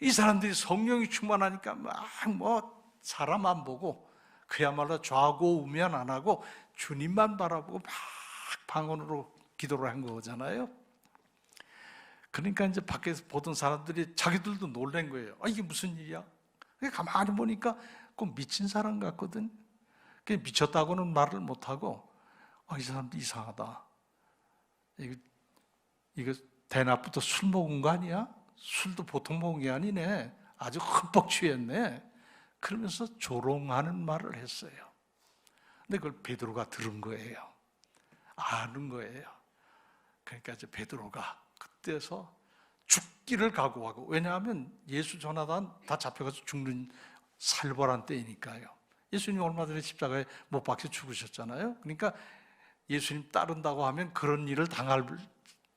이 사람들이 성령이 충만하니까 막 뭐 사람 안 보고 그야말로 좌고우면 안 하고 주님만 바라보고 막 방언으로 기도를 한 거잖아요. 그러니까 이제 밖에서 보던 사람들이 자기들도 놀란 거예요. 이게 무슨 일이야? 가만히 보니까 꼭 미친 사람 같거든. 미쳤다고는 말을 못하고, 이 사람도 이상하다. 이거 대낮부터 술 먹은 거 아니야? 술도 보통 먹은 게 아니네. 아주 흠뻑 취했네. 그러면서 조롱하는 말을 했어요. 근데 그걸 베드로가 들은 거예요. 아는 거예요. 그러니까 이제 베드로가 그때서 죽기를 각오하고, 왜냐하면 예수 전하단 다 잡혀가서 죽는 살벌한 때이니까요. 예수님 얼마 전에 십자가에 못 박혀 죽으셨잖아요. 그러니까 예수님 따른다고 하면 그런 일을 당할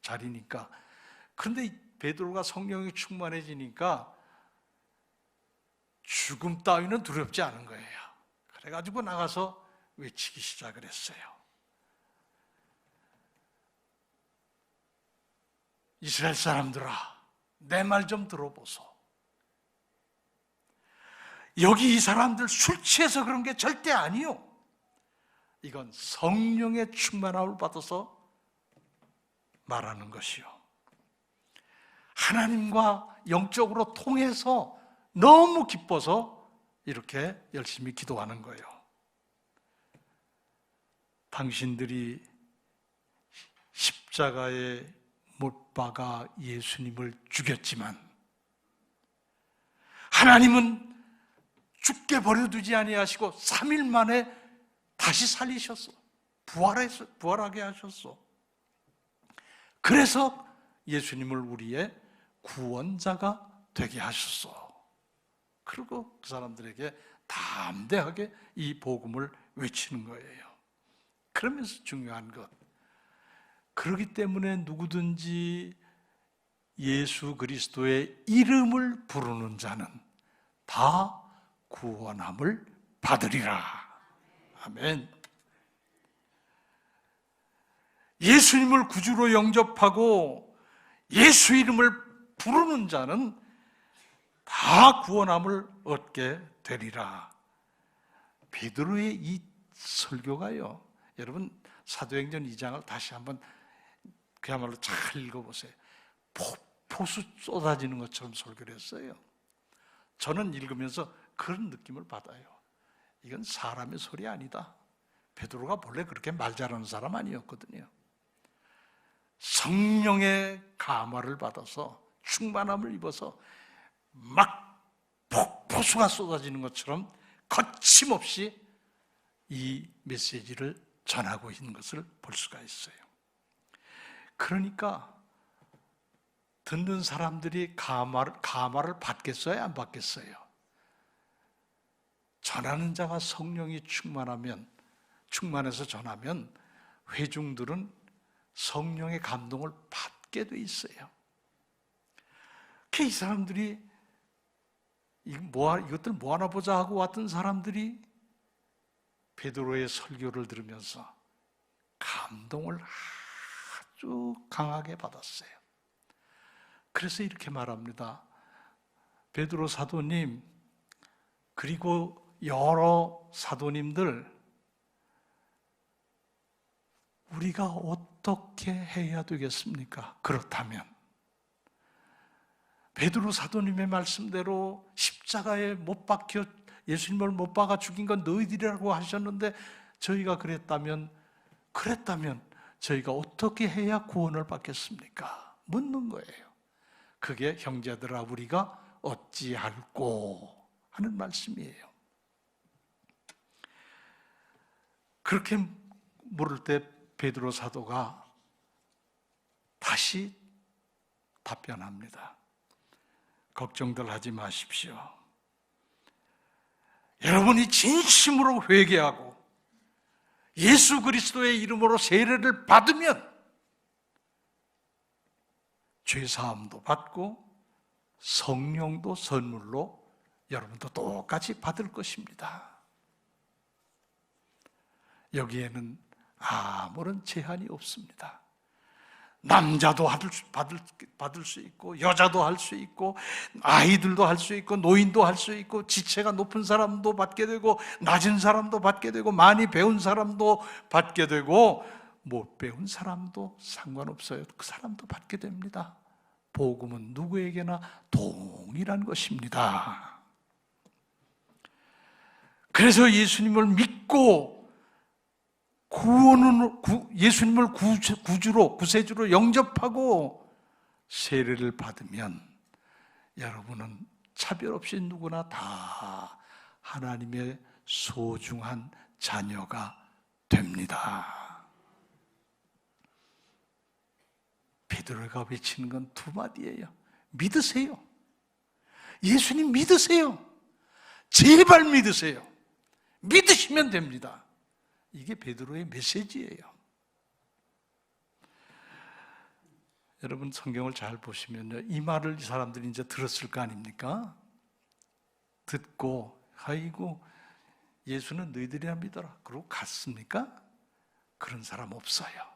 자리니까. 그런데 베드로가 성령이 충만해지니까 죽음 따위는 두렵지 않은 거예요. 그래가지고 나가서 외치기 시작을 했어요. 이스라엘 사람들아, 내 말 좀 들어보소. 여기 이 사람들 술 취해서 그런 게 절대 아니요. 이건 성령의 충만함을 받아서 말하는 것이요. 하나님과 영적으로 통해서 너무 기뻐서 이렇게 열심히 기도하는 거예요. 당신들이 십자가에 못 박아 예수님을 죽였지만 하나님은 죽게 버려두지 아니하시고 3일 만에 다시 살리셨어. 부활하게 하셨어. 그래서 예수님을 우리의 구원자가 되게 하셨어. 그리고 그 사람들에게 담대하게 이 복음을 외치는 거예요. 그러면서 중요한 것, 그렇기 때문에 누구든지 예수 그리스도의 이름을 부르는 자는 다 구원함을 받으리라. 아멘. 예수님을 구주로 영접하고 예수 이름을 부르는 자는 다 구원함을 얻게 되리라. 베드로의 이 설교가요, 여러분 사도행전 2장을 다시 한번 그야말로 잘 읽어보세요. 폭포수 쏟아지는 것처럼 설교를 했어요. 저는 읽으면서 그런 느낌을 받아요. 이건 사람의 소리 아니다. 베드로가 본래 그렇게 말 잘하는 사람 아니었거든요. 성령의 감화를 받아서 충만함을 입어서 막 폭포수가 쏟아지는 것처럼 거침없이 이 메시지를 전하고 있는 것을 볼 수가 있어요. 그러니까 듣는 사람들이 감화를 받겠어요? 안 받겠어요? 전하는 자가 성령이 충만해서 전하면 회중들은 성령의 감동을 받게 돼 있어요. 이 사람들이 이것들 뭐 하나 보자 하고 왔던 사람들이 베드로의 설교를 들으면서 감동을 아주 강하게 받았어요. 그래서 이렇게 말합니다. 베드로 사도님, 그리고 여러 사도님들, 우리가 어떻게 해야 되겠습니까? 그렇다면 베드로 사도님의 말씀대로 십자가에 못 박혀 예수님을 못 박아 죽인 건 너희들이라고 하셨는데, 저희가 그랬다면 저희가 어떻게 해야 구원을 받겠습니까? 묻는 거예요. 그게 형제들아 우리가 어찌할꼬 하는 말씀이에요. 그렇게 물을 때 베드로 사도가 다시 답변합니다. 걱정들 하지 마십시오. 여러분이 진심으로 회개하고 예수 그리스도의 이름으로 세례를 받으면 죄사함도 받고 성령도 선물로 여러분도 똑같이 받을 것입니다. 여기에는 아무런 제한이 없습니다. 남자도 받을 수 있고, 여자도 할 수 있고, 아이들도 할 수 있고, 노인도 할 수 있고, 지체가 높은 사람도 받게 되고, 낮은 사람도 받게 되고, 많이 배운 사람도 받게 되고, 못 배운 사람도 상관없어요. 그 사람도 받게 됩니다. 복음은 누구에게나 동일한 것입니다. 그래서 예수님을 믿고 예수님을 구주로, 구세주로 영접하고 세례를 받으면 여러분은 차별 없이 누구나 다 하나님의 소중한 자녀가 됩니다. 베드로가 외치는 건 두 마디예요. 믿으세요. 예수님 믿으세요. 제발 믿으세요. 믿으시면 됩니다. 이게 베드로의 메시지예요. 여러분 성경을 잘 보시면요, 이 말을 이 사람들이 이제 들었을 거 아닙니까? 듣고 아이고 예수는 너희들이야 믿어라 그러고 갔습니까? 그런 사람 없어요.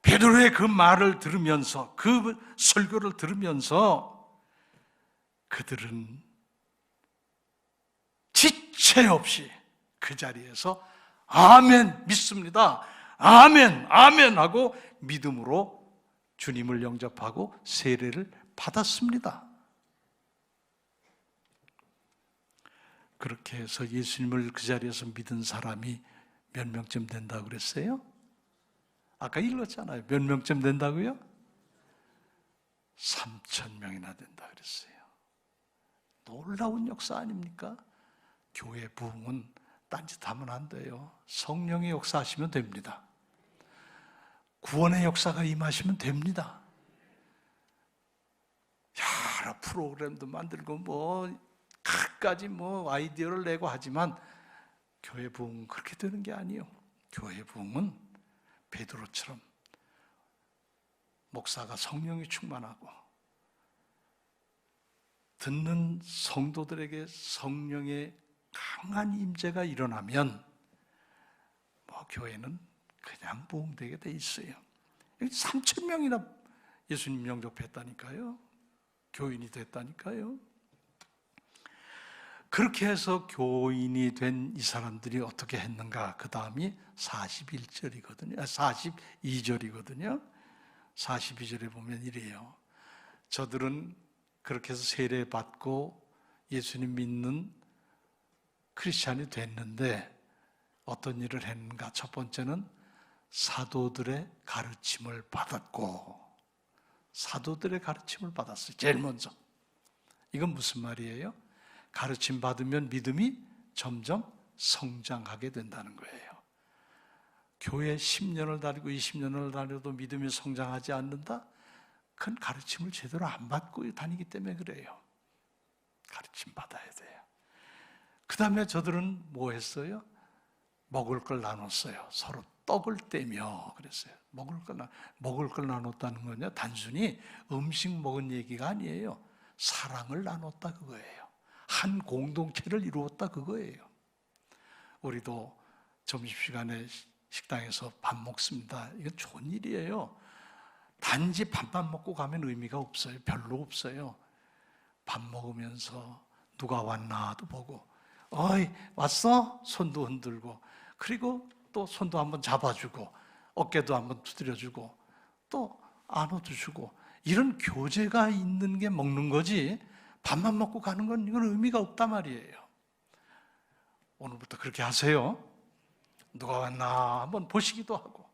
베드로의 그 말을 들으면서, 그 설교를 들으면서 그들은 지체 없이 그 자리에서 아멘 믿습니다, 아멘 아멘 하고 믿음으로 주님을 영접하고 세례를 받았습니다. 그렇게 해서 예수님을 그 자리에서 믿은 사람이 몇 명쯤 된다고 그랬어요? 아까 읽었잖아요. 몇 명쯤 된다고요? 3,000명이나 된다 그랬어요. 놀라운 역사 아닙니까? 교회 부흥은 딴짓하면 안 돼요. 성령의 역사하시면 됩니다. 구원의 역사가 임하시면 됩니다. 여러 프로그램도 만들고 갖가지 아이디어를 내고 하지만 교회 부흥은 그렇게 되는 게 아니에요. 교회 부흥은 베드로처럼 목사가 성령이 충만하고 듣는 성도들에게 성령의 강한 임재가 일어나면 교회는 그냥 부흥되게 돼 있어요. 3,000명이나 예수님 영접했다니까요. 교인이 됐다니까요. 그렇게 해서 교인이 된 이 사람들이 어떻게 했는가? 그 다음이 41절이거든요. 42절이거든요. 42절에 보면 이래요. 저들은 그렇게 해서 세례받고 예수님 믿는 크리스찬이 됐는데 어떤 일을 했는가? 첫 번째는 사도들의 가르침을 받았고, 사도들의 가르침을 받았어요. 제일 먼저. 이건 무슨 말이에요? 가르침 받으면 믿음이 점점 성장하게 된다는 거예요. 교회 10년을 다니고 20년을 다녀도 믿음이 성장하지 않는다? 그건 가르침을 제대로 안 받고 다니기 때문에 그래요. 가르침 받아야 돼요. 그 다음에 저들은 뭐 했어요? 먹을 걸 나눴어요. 서로 떡을 떼며 그랬어요. 먹을 걸 나눴다는 건요, 단순히 음식 먹은 얘기가 아니에요. 사랑을 나눴다 그거예요. 한 공동체를 이루었다 그거예요. 우리도 점심시간에 식당에서 밥 먹습니다. 이건 좋은 일이에요. 단지 밥만 먹고 가면 의미가 없어요. 별로 없어요. 밥 먹으면서 누가 왔나도 보고, 어이 왔어? 손도 흔들고, 그리고 또 손도 한번 잡아주고, 어깨도 한번 두드려주고, 또 안아주고, 이런 교제가 있는 게 먹는 거지, 밥만 먹고 가는 건 이건 의미가 없단 말이에요. 오늘부터 그렇게 하세요. 누가 왔나 한번 보시기도 하고,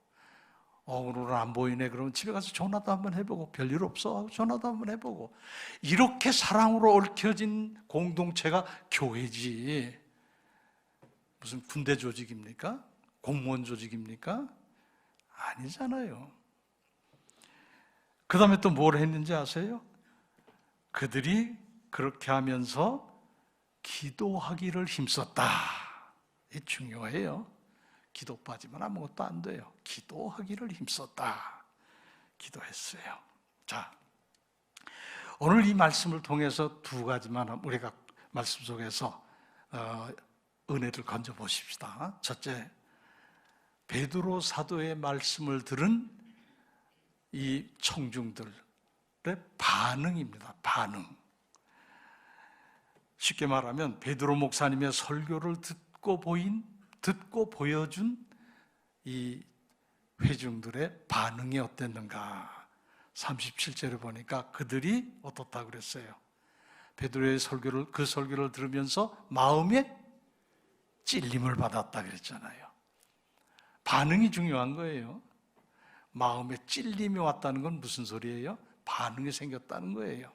오늘은 안 보이네 그러면 집에 가서 전화도 한번 해보고, 별일 없어 하고 전화도 한번 해보고, 이렇게 사랑으로 얽혀진 공동체가 교회지 무슨 군대 조직입니까? 공무원 조직입니까? 아니잖아요. 그 다음에 또 뭘 했는지 아세요? 그들이 그렇게 하면서 기도하기를 힘썼다. 이 중요해요. 기도 빠지면 아무것도 안 돼요. 기도하기를 힘썼다. 기도했어요. 자, 오늘 이 말씀을 통해서 두 가지만 우리가 말씀 속에서 은혜를 건져 보십시다. 첫째, 베드로 사도의 말씀을 들은 이 청중들의 반응입니다. 반응. 쉽게 말하면 베드로 목사님의 설교를 듣고 보여준 이 회중들의 반응이 어땠는가? 37절에 보니까 그들이 어떻다 그랬어요? 베드로의 그 설교를 들으면서 마음에 찔림을 받았다 그랬잖아요. 반응이 중요한 거예요. 마음에 찔림이 왔다는 건 무슨 소리예요? 반응이 생겼다는 거예요.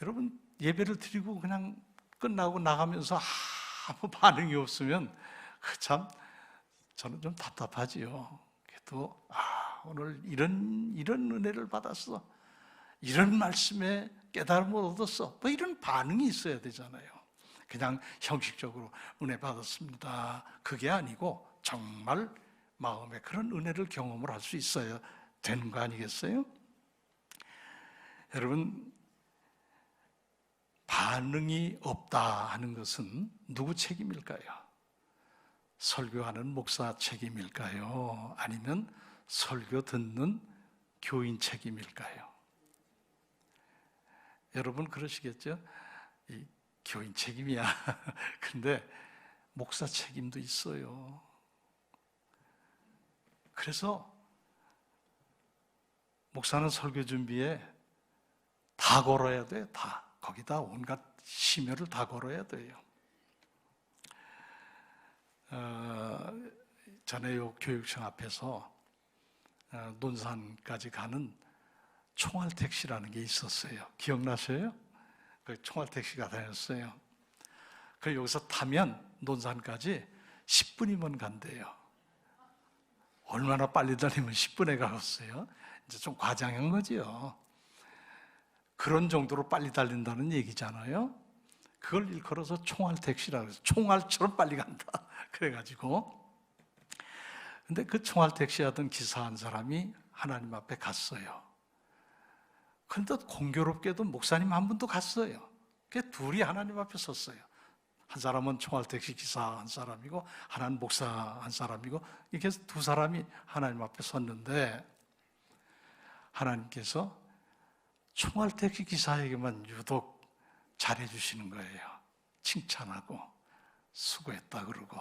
여러분, 예배를 드리고 그냥 끝나고 나가면서 아무 반응이 없으면 참 저는 좀 답답하지요. 그래도 오늘 이런 은혜를 받았어, 이런 말씀에 깨달음을 얻었어, 뭐 이런 반응이 있어야 되잖아요. 그냥 형식적으로 은혜 받았습니다, 그게 아니고 정말 마음에 그런 은혜를 경험을 할 수 있어야 되는 거 아니겠어요? 여러분, 반응이 없다 하는 것은 누구 책임일까요? 설교하는 목사 책임일까요? 아니면 설교 듣는 교인 책임일까요? 여러분 그러시겠죠? 이 교인 책임이야. 근데 목사 책임도 있어요. 그래서 목사는 설교 준비에 다 걸어야 돼. 다. 거기다 온갖 심혈을 다 걸어야 돼요. 전에 요 교육청 앞에서 논산까지 가는 총알택시라는 게 있었어요. 기억나세요? 그 총알택시가 다녔어요. 그 여기서 타면 논산까지 10분이면 간대요. 얼마나 빨리 다니면 10분에 가겠어요? 이제 좀 과장한 거지요. 그런 정도로 빨리 달린다는 얘기잖아요. 그걸 일컬어서 총알택시라고 해서 총알처럼 빨리 간다. 그래가지고 근데 그 총알택시 하던 기사 한 사람이 하나님 앞에 갔어요. 그런데 공교롭게도 목사님 한 분도 갔어요. 그 둘이 하나님 앞에 섰어요. 한 사람은 총알택시 기사 한 사람이고 하나는 목사 한 사람이고 이렇게 해서 두 사람이 하나님 앞에 섰는데 하나님께서 총알택시 기사에게만 유독 잘해주시는 거예요. 칭찬하고 수고했다 그러고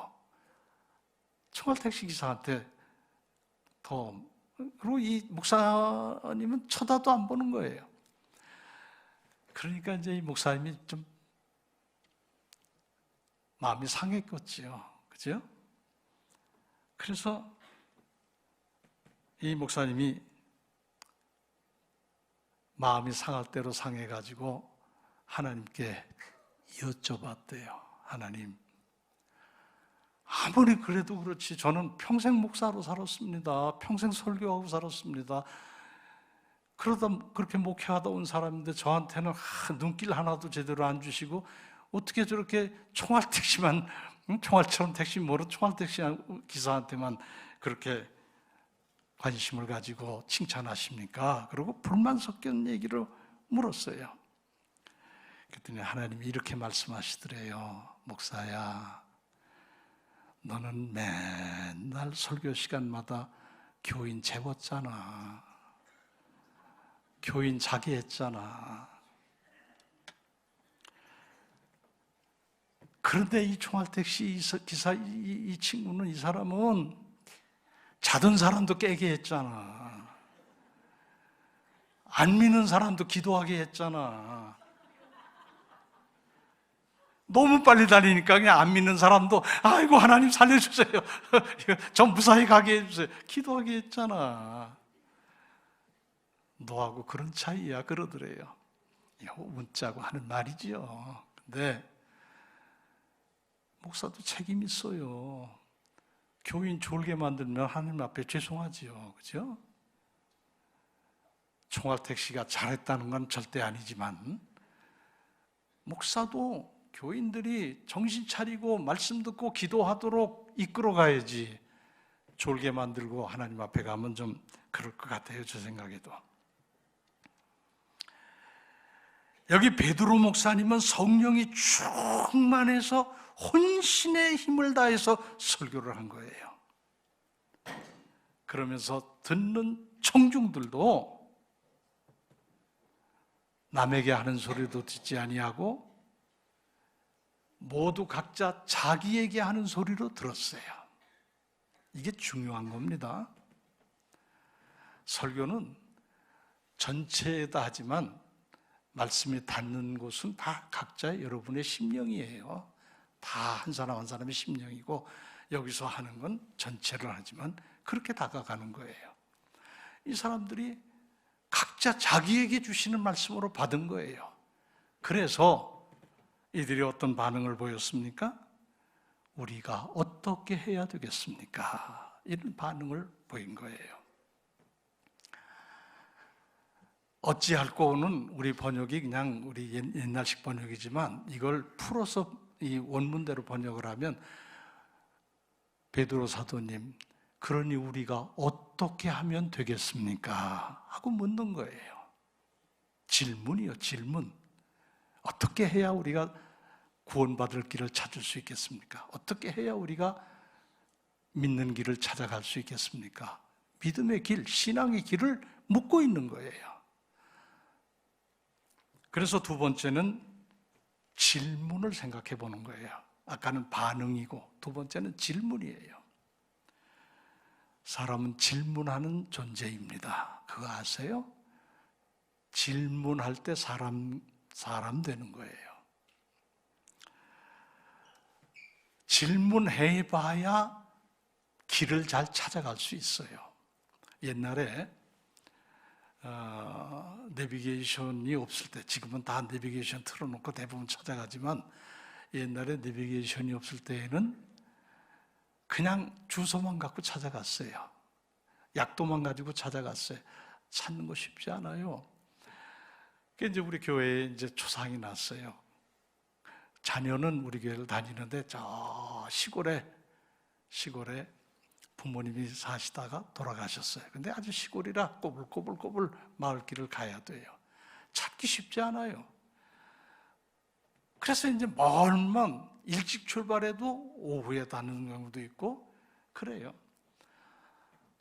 총알택시 기사한테 그리고 이 목사님은 쳐다도 안 보는 거예요. 그러니까 이제 이 목사님이 좀 마음이 상했겠지요. 그죠? 그래서 이 목사님이 마음이 상할 대로 상해가지고 하나님께 여쭤봤대요. 하나님, 아무리 그래도 그렇지 저는 평생 목사로 살았습니다. 평생 설교하고 살았습니다. 그러다 그렇게 목회하다 온 사람인데 저한테는 눈길 하나도 제대로 안 주시고 어떻게 저렇게 총알택시만 총알처럼 택시 모르는 총알택시 기사한테만 그렇게 관심을 가지고 칭찬하십니까? 그리고 불만 섞인 얘기를 물었어요. 그랬더니 하나님이 이렇게 말씀하시더래요. 목사야, 너는 맨날 설교 시간마다 교인 재웠잖아. 교인 자기 했잖아. 그런데 이 총알택시 기사 이 친구는, 이 사람은 자던 사람도 깨게 했잖아. 안 믿는 사람도 기도하게 했잖아. 너무 빨리 달리니까 그냥 안 믿는 사람도 아이고 하나님 살려주세요. 저 무사히 가게 해주세요. 기도하게 했잖아. 너하고 그런 차이야 그러더래요. 웃자고 하는 말이지요. 근데 목사도 책임 있어요. 교인 졸게 만들면 하나님 앞에 죄송하지요. 그죠? 총알택시가 잘했다는 건 절대 아니지만 목사도 교인들이 정신 차리고 말씀 듣고 기도하도록 이끌어 가야지 졸게 만들고 하나님 앞에 가면 좀 그럴 것 같아요. 제 생각에도. 여기 베드로 목사님은 성령이 충만해서 혼신의 힘을 다해서 설교를 한 거예요. 그러면서 듣는 청중들도 남에게 하는 소리도 듣지 아니하고 모두 각자 자기에게 하는 소리로 들었어요. 이게 중요한 겁니다. 설교는 전체에다 하지만 말씀이 닿는 곳은 다 각자 여러분의 심령이에요. 다 한 사람 한 사람의 심령이고 여기서 하는 건 전체를 하지만 그렇게 다가가는 거예요. 이 사람들이 각자 자기에게 주시는 말씀으로 받은 거예요. 그래서 이들이 어떤 반응을 보였습니까? 우리가 어떻게 해야 되겠습니까? 이런 반응을 보인 거예요. 어찌할꼬는 우리 번역이 그냥 우리 옛날식 번역이지만 이걸 풀어서 이 원문대로 번역을 하면 베드로 사도님, 그러니 우리가 어떻게 하면 되겠습니까? 하고 묻는 거예요. 질문이요, 질문. 어떻게 해야 우리가 구원받을 길을 찾을 수 있겠습니까? 어떻게 해야 우리가 믿는 길을 찾아갈 수 있겠습니까? 믿음의 길, 신앙의 길을 묻고 있는 거예요. 그래서 두 번째는 질문을 생각해 보는 거예요. 아까는 반응이고 두 번째는 질문이에요. 사람은 질문하는 존재입니다. 그거 아세요? 질문할 때 사람 되는 거예요. 질문해 봐야 길을 잘 찾아갈 수 있어요. 옛날에 내비게이션이 없을 때, 지금은 다 내비게이션 틀어놓고 대부분 찾아가지만 옛날에 내비게이션이 없을 때에는 그냥 주소만 갖고 찾아갔어요. 약도만 가지고 찾아갔어요. 찾는 거 쉽지 않아요. 그게 이제 우리 교회에 이제 초상이 났어요. 자녀는 우리 교회를 다니는데 저 시골에 부모님이 사시다가 돌아가셨어요. 근데 아주 시골이라 꼬불꼬불 마을길을 가야 돼요. 찾기 쉽지 않아요. 그래서 이제 멀면 일찍 출발해도 오후에 다니는 경우도 있고 그래요.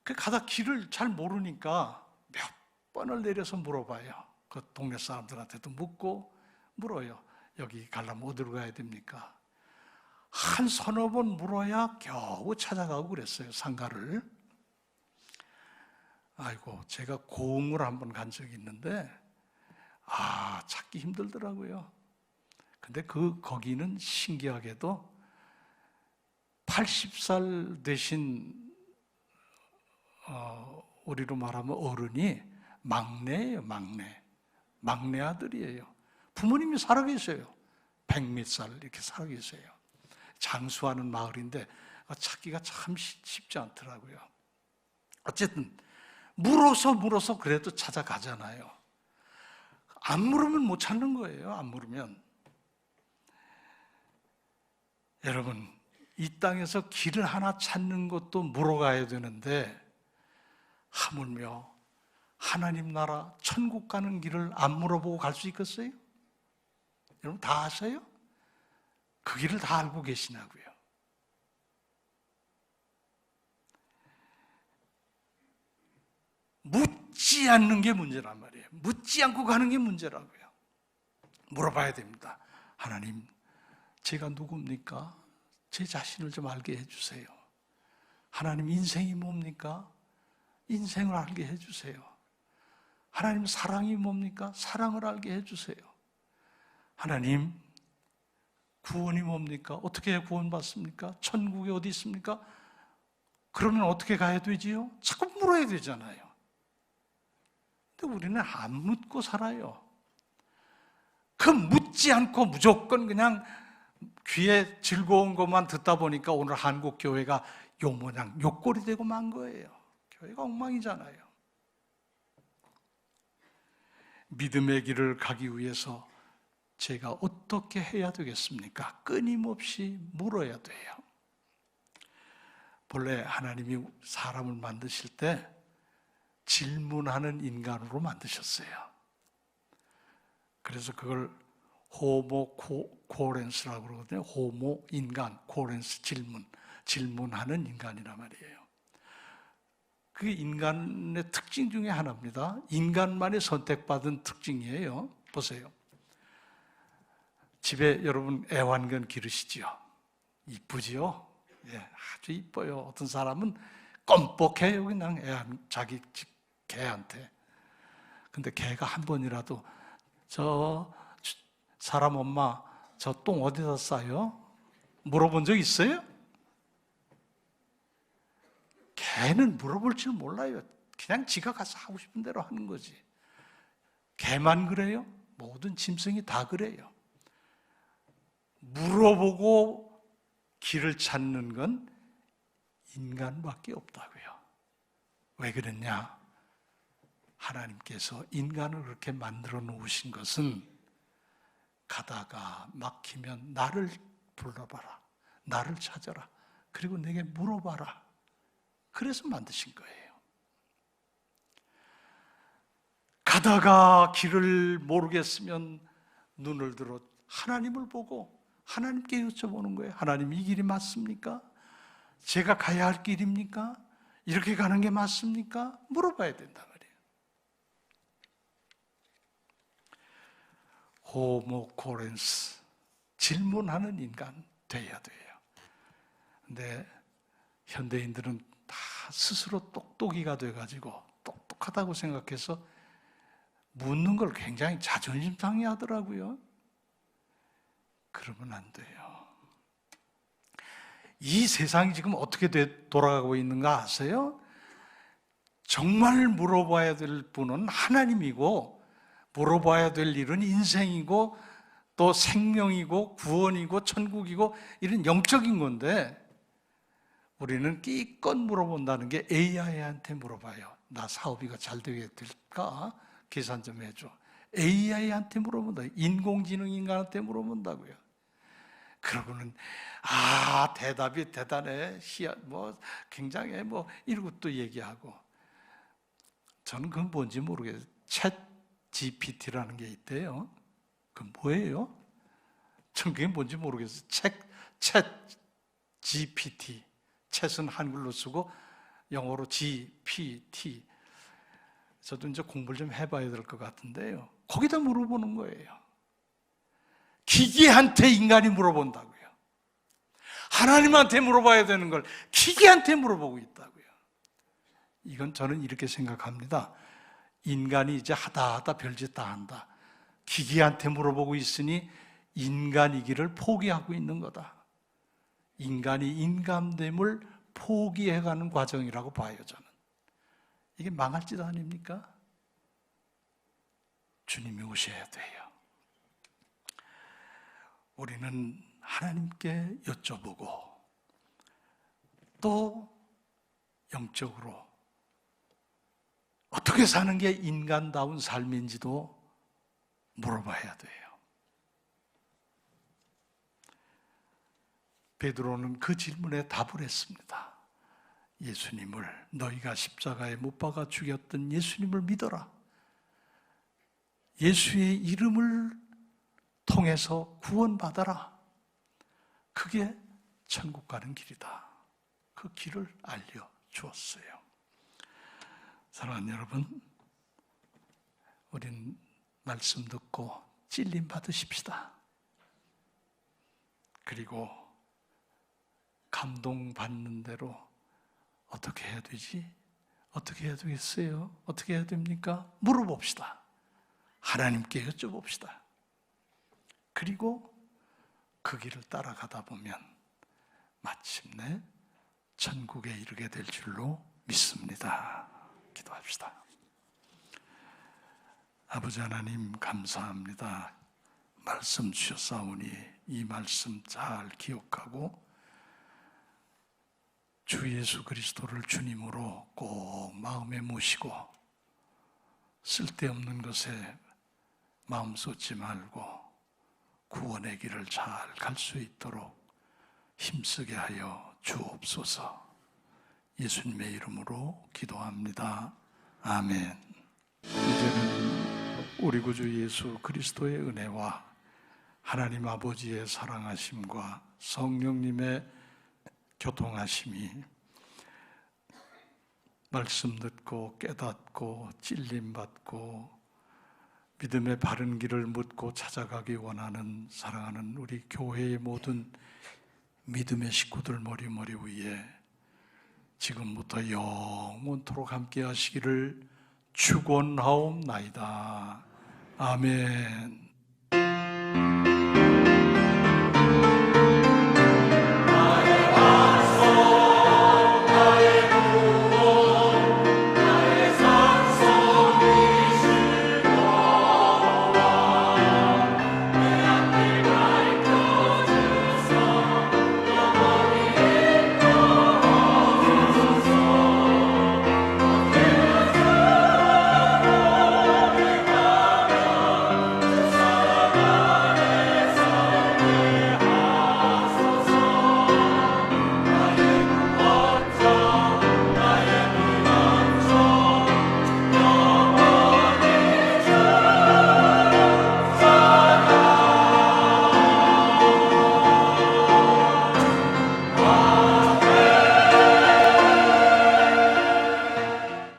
그 가다 길을 잘 모르니까 몇 번을 내려서 물어봐요. 그 동네 사람들한테도 묻고 물어요. 여기 가려면 어디로 가야 됩니까? 한 서너 번 물어야 겨우 찾아가고 그랬어요, 상가를. 아이고, 제가 고흥을 한번 간 적이 있는데 찾기 힘들더라고요. 근데 거기는 신기하게도 80살 되신 우리로 말하면 어른이 막내예요, 막내 아들이에요. 부모님이 살아계셔요. 100몇 살 이렇게 살아계세요. 장수하는 마을인데 찾기가 참 쉽지 않더라고요. 어쨌든 물어서 그래도 찾아가잖아요. 안 물으면 못 찾는 거예요. 안 물으면. 여러분, 이 땅에서 길을 하나 찾는 것도 물어가야 되는데 하물며 하나님 나라 천국 가는 길을 안 물어보고 갈 수 있겠어요? 여러분 다 아세요? 그 길을 다 알고 계시냐고요. 묻지 않는 게 문제란 말이에요. 묻지 않고 가는 게 문제라고요. 물어봐야 됩니다. 하나님, 제가 누굽니까? 제 자신을 좀 알게 해주세요. 하나님, 인생이 뭡니까? 인생을 알게 해주세요. 하나님, 사랑이 뭡니까? 사랑을 알게 해주세요. 하나님, 구원이 뭡니까? 어떻게 구원받습니까? 천국이 어디 있습니까? 그러면 어떻게 가야 되지요? 자꾸 물어야 되잖아요. 근데 우리는 안 묻고 살아요. 그 묻지 않고 무조건 그냥 귀에 즐거운 것만 듣다 보니까 오늘 한국 교회가 요 모양 요꼴이 되고 만 거예요. 교회가 엉망이잖아요. 믿음의 길을 가기 위해서 제가 어떻게 해야 되겠습니까? 끊임없이 물어야 돼요. 본래 하나님이 사람을 만드실 때 질문하는 인간으로 만드셨어요. 그래서 그걸 호모 코렌스라고 그러거든요. 호모 인간, 코렌스 질문하는 인간이란 말이에요. 그게 인간의 특징 중에 하나입니다. 인간만이 선택받은 특징이에요. 보세요. 집에 여러분 애완견 기르시지요? 이쁘지요? 예, 아주 이뻐요. 어떤 사람은 껌뻑해요. 그냥 자기 집 개한테. 근데 개가 한 번이라도 저 사람 엄마 저 똥 어디다 싸요? 물어본 적 있어요? 개는 물어볼 줄 몰라요. 그냥 지가 가서 하고 싶은 대로 하는 거지. 개만 그래요? 모든 짐승이 다 그래요. 물어보고 길을 찾는 건 인간밖에 없다고요. 왜 그랬냐? 하나님께서 인간을 그렇게 만들어 놓으신 것은 가다가 막히면 나를 불러봐라, 나를 찾아라, 그리고 내게 물어봐라. 그래서 만드신 거예요. 가다가 길을 모르겠으면 눈을 들어 하나님을 보고 하나님께 여쭤보는 거예요. 하나님, 이 길이 맞습니까? 제가 가야 할 길입니까? 이렇게 가는 게 맞습니까? 물어봐야 된단 말이에요. 호모코렌스, 질문하는 인간 돼야 돼요. 근데 현대인들은 다 스스로 똑똑이가 돼가지고 똑똑하다고 생각해서 묻는 걸 굉장히 자존심 상해 하더라고요. 그러면 안 돼요. 이 세상이 지금 어떻게 돌아가고 있는가 아세요? 정말 물어봐야 될 분은 하나님이고, 물어봐야 될 일은 인생이고, 또 생명이고, 구원이고, 천국이고, 이런 영적인 건데, 우리는 끼껏 물어본다는 게 AI한테 물어봐요. 나 사업이가 잘 되게 될까? 계산 좀 해줘. AI한테 물어본다. 인공지능 인간한테 물어본다고요. 그러고는 대답이 대단해, 굉장해, 이러고 또 얘기하고. 저는 그건 뭔지 모르겠어요. 챗 GPT라는 게 있대요. 그건 뭐예요? 전 그게 뭔지 모르겠어요. 챗 GPT. 챗은 한글로 쓰고 영어로 GPT. 저도 이제 공부를 좀 해봐야 될 것 같은데요. 거기다 물어보는 거예요. 기계한테 인간이 물어본다고요. 하나님한테 물어봐야 되는 걸 기계한테 물어보고 있다고요. 이건 저는 이렇게 생각합니다. 인간이 이제 하다 별짓 다 한다. 기계한테 물어보고 있으니 인간이기를 포기하고 있는 거다. 인간이 인간됨을 포기해가는 과정이라고 봐요, 저는. 이게 망할 짓 아닙니까? 주님이 오셔야 돼요. 우리는 하나님께 여쭤보고 또 영적으로 어떻게 사는 게 인간다운 삶인지도 물어봐야 돼요. 베드로는 그 질문에 답을 했습니다. 예수님을, 너희가 십자가에 못 박아 죽였던 예수님을 믿어라. 예수의 이름을 통해서 구원받아라. 그게 천국 가는 길이다. 그 길을 알려주었어요. 사랑하는 여러분, 우린 말씀 듣고 찔림 받으십시다. 그리고 감동받는 대로 어떻게 해야 되지? 어떻게 해야 되겠어요? 어떻게 해야 됩니까? 물어봅시다. 하나님께 여쭤봅시다. 그리고 그 길을 따라가다 보면 마침내 천국에 이르게 될 줄로 믿습니다. 기도합시다. 아버지 하나님, 감사합니다. 말씀 주셨사오니 이 말씀 잘 기억하고 주 예수 그리스도를 주님으로 꼭 마음에 모시고 쓸데없는 것에 마음 쏟지 말고 구원의 길을 잘 갈 수 있도록 힘쓰게 하여 주옵소서. 예수님의 이름으로 기도합니다. 아멘. 이제는 우리 구주 예수 그리스도의 은혜와 하나님 아버지의 사랑하심과 성령님의 교통하심이 말씀 듣고 깨닫고 찔림받고 믿음의 바른 길을 묻고 찾아가기 원하는 사랑하는 우리 교회의 모든 믿음의 식구들 머리 위에 지금부터 영원토록 함께 하시기를 축원하옵나이다. 아멘.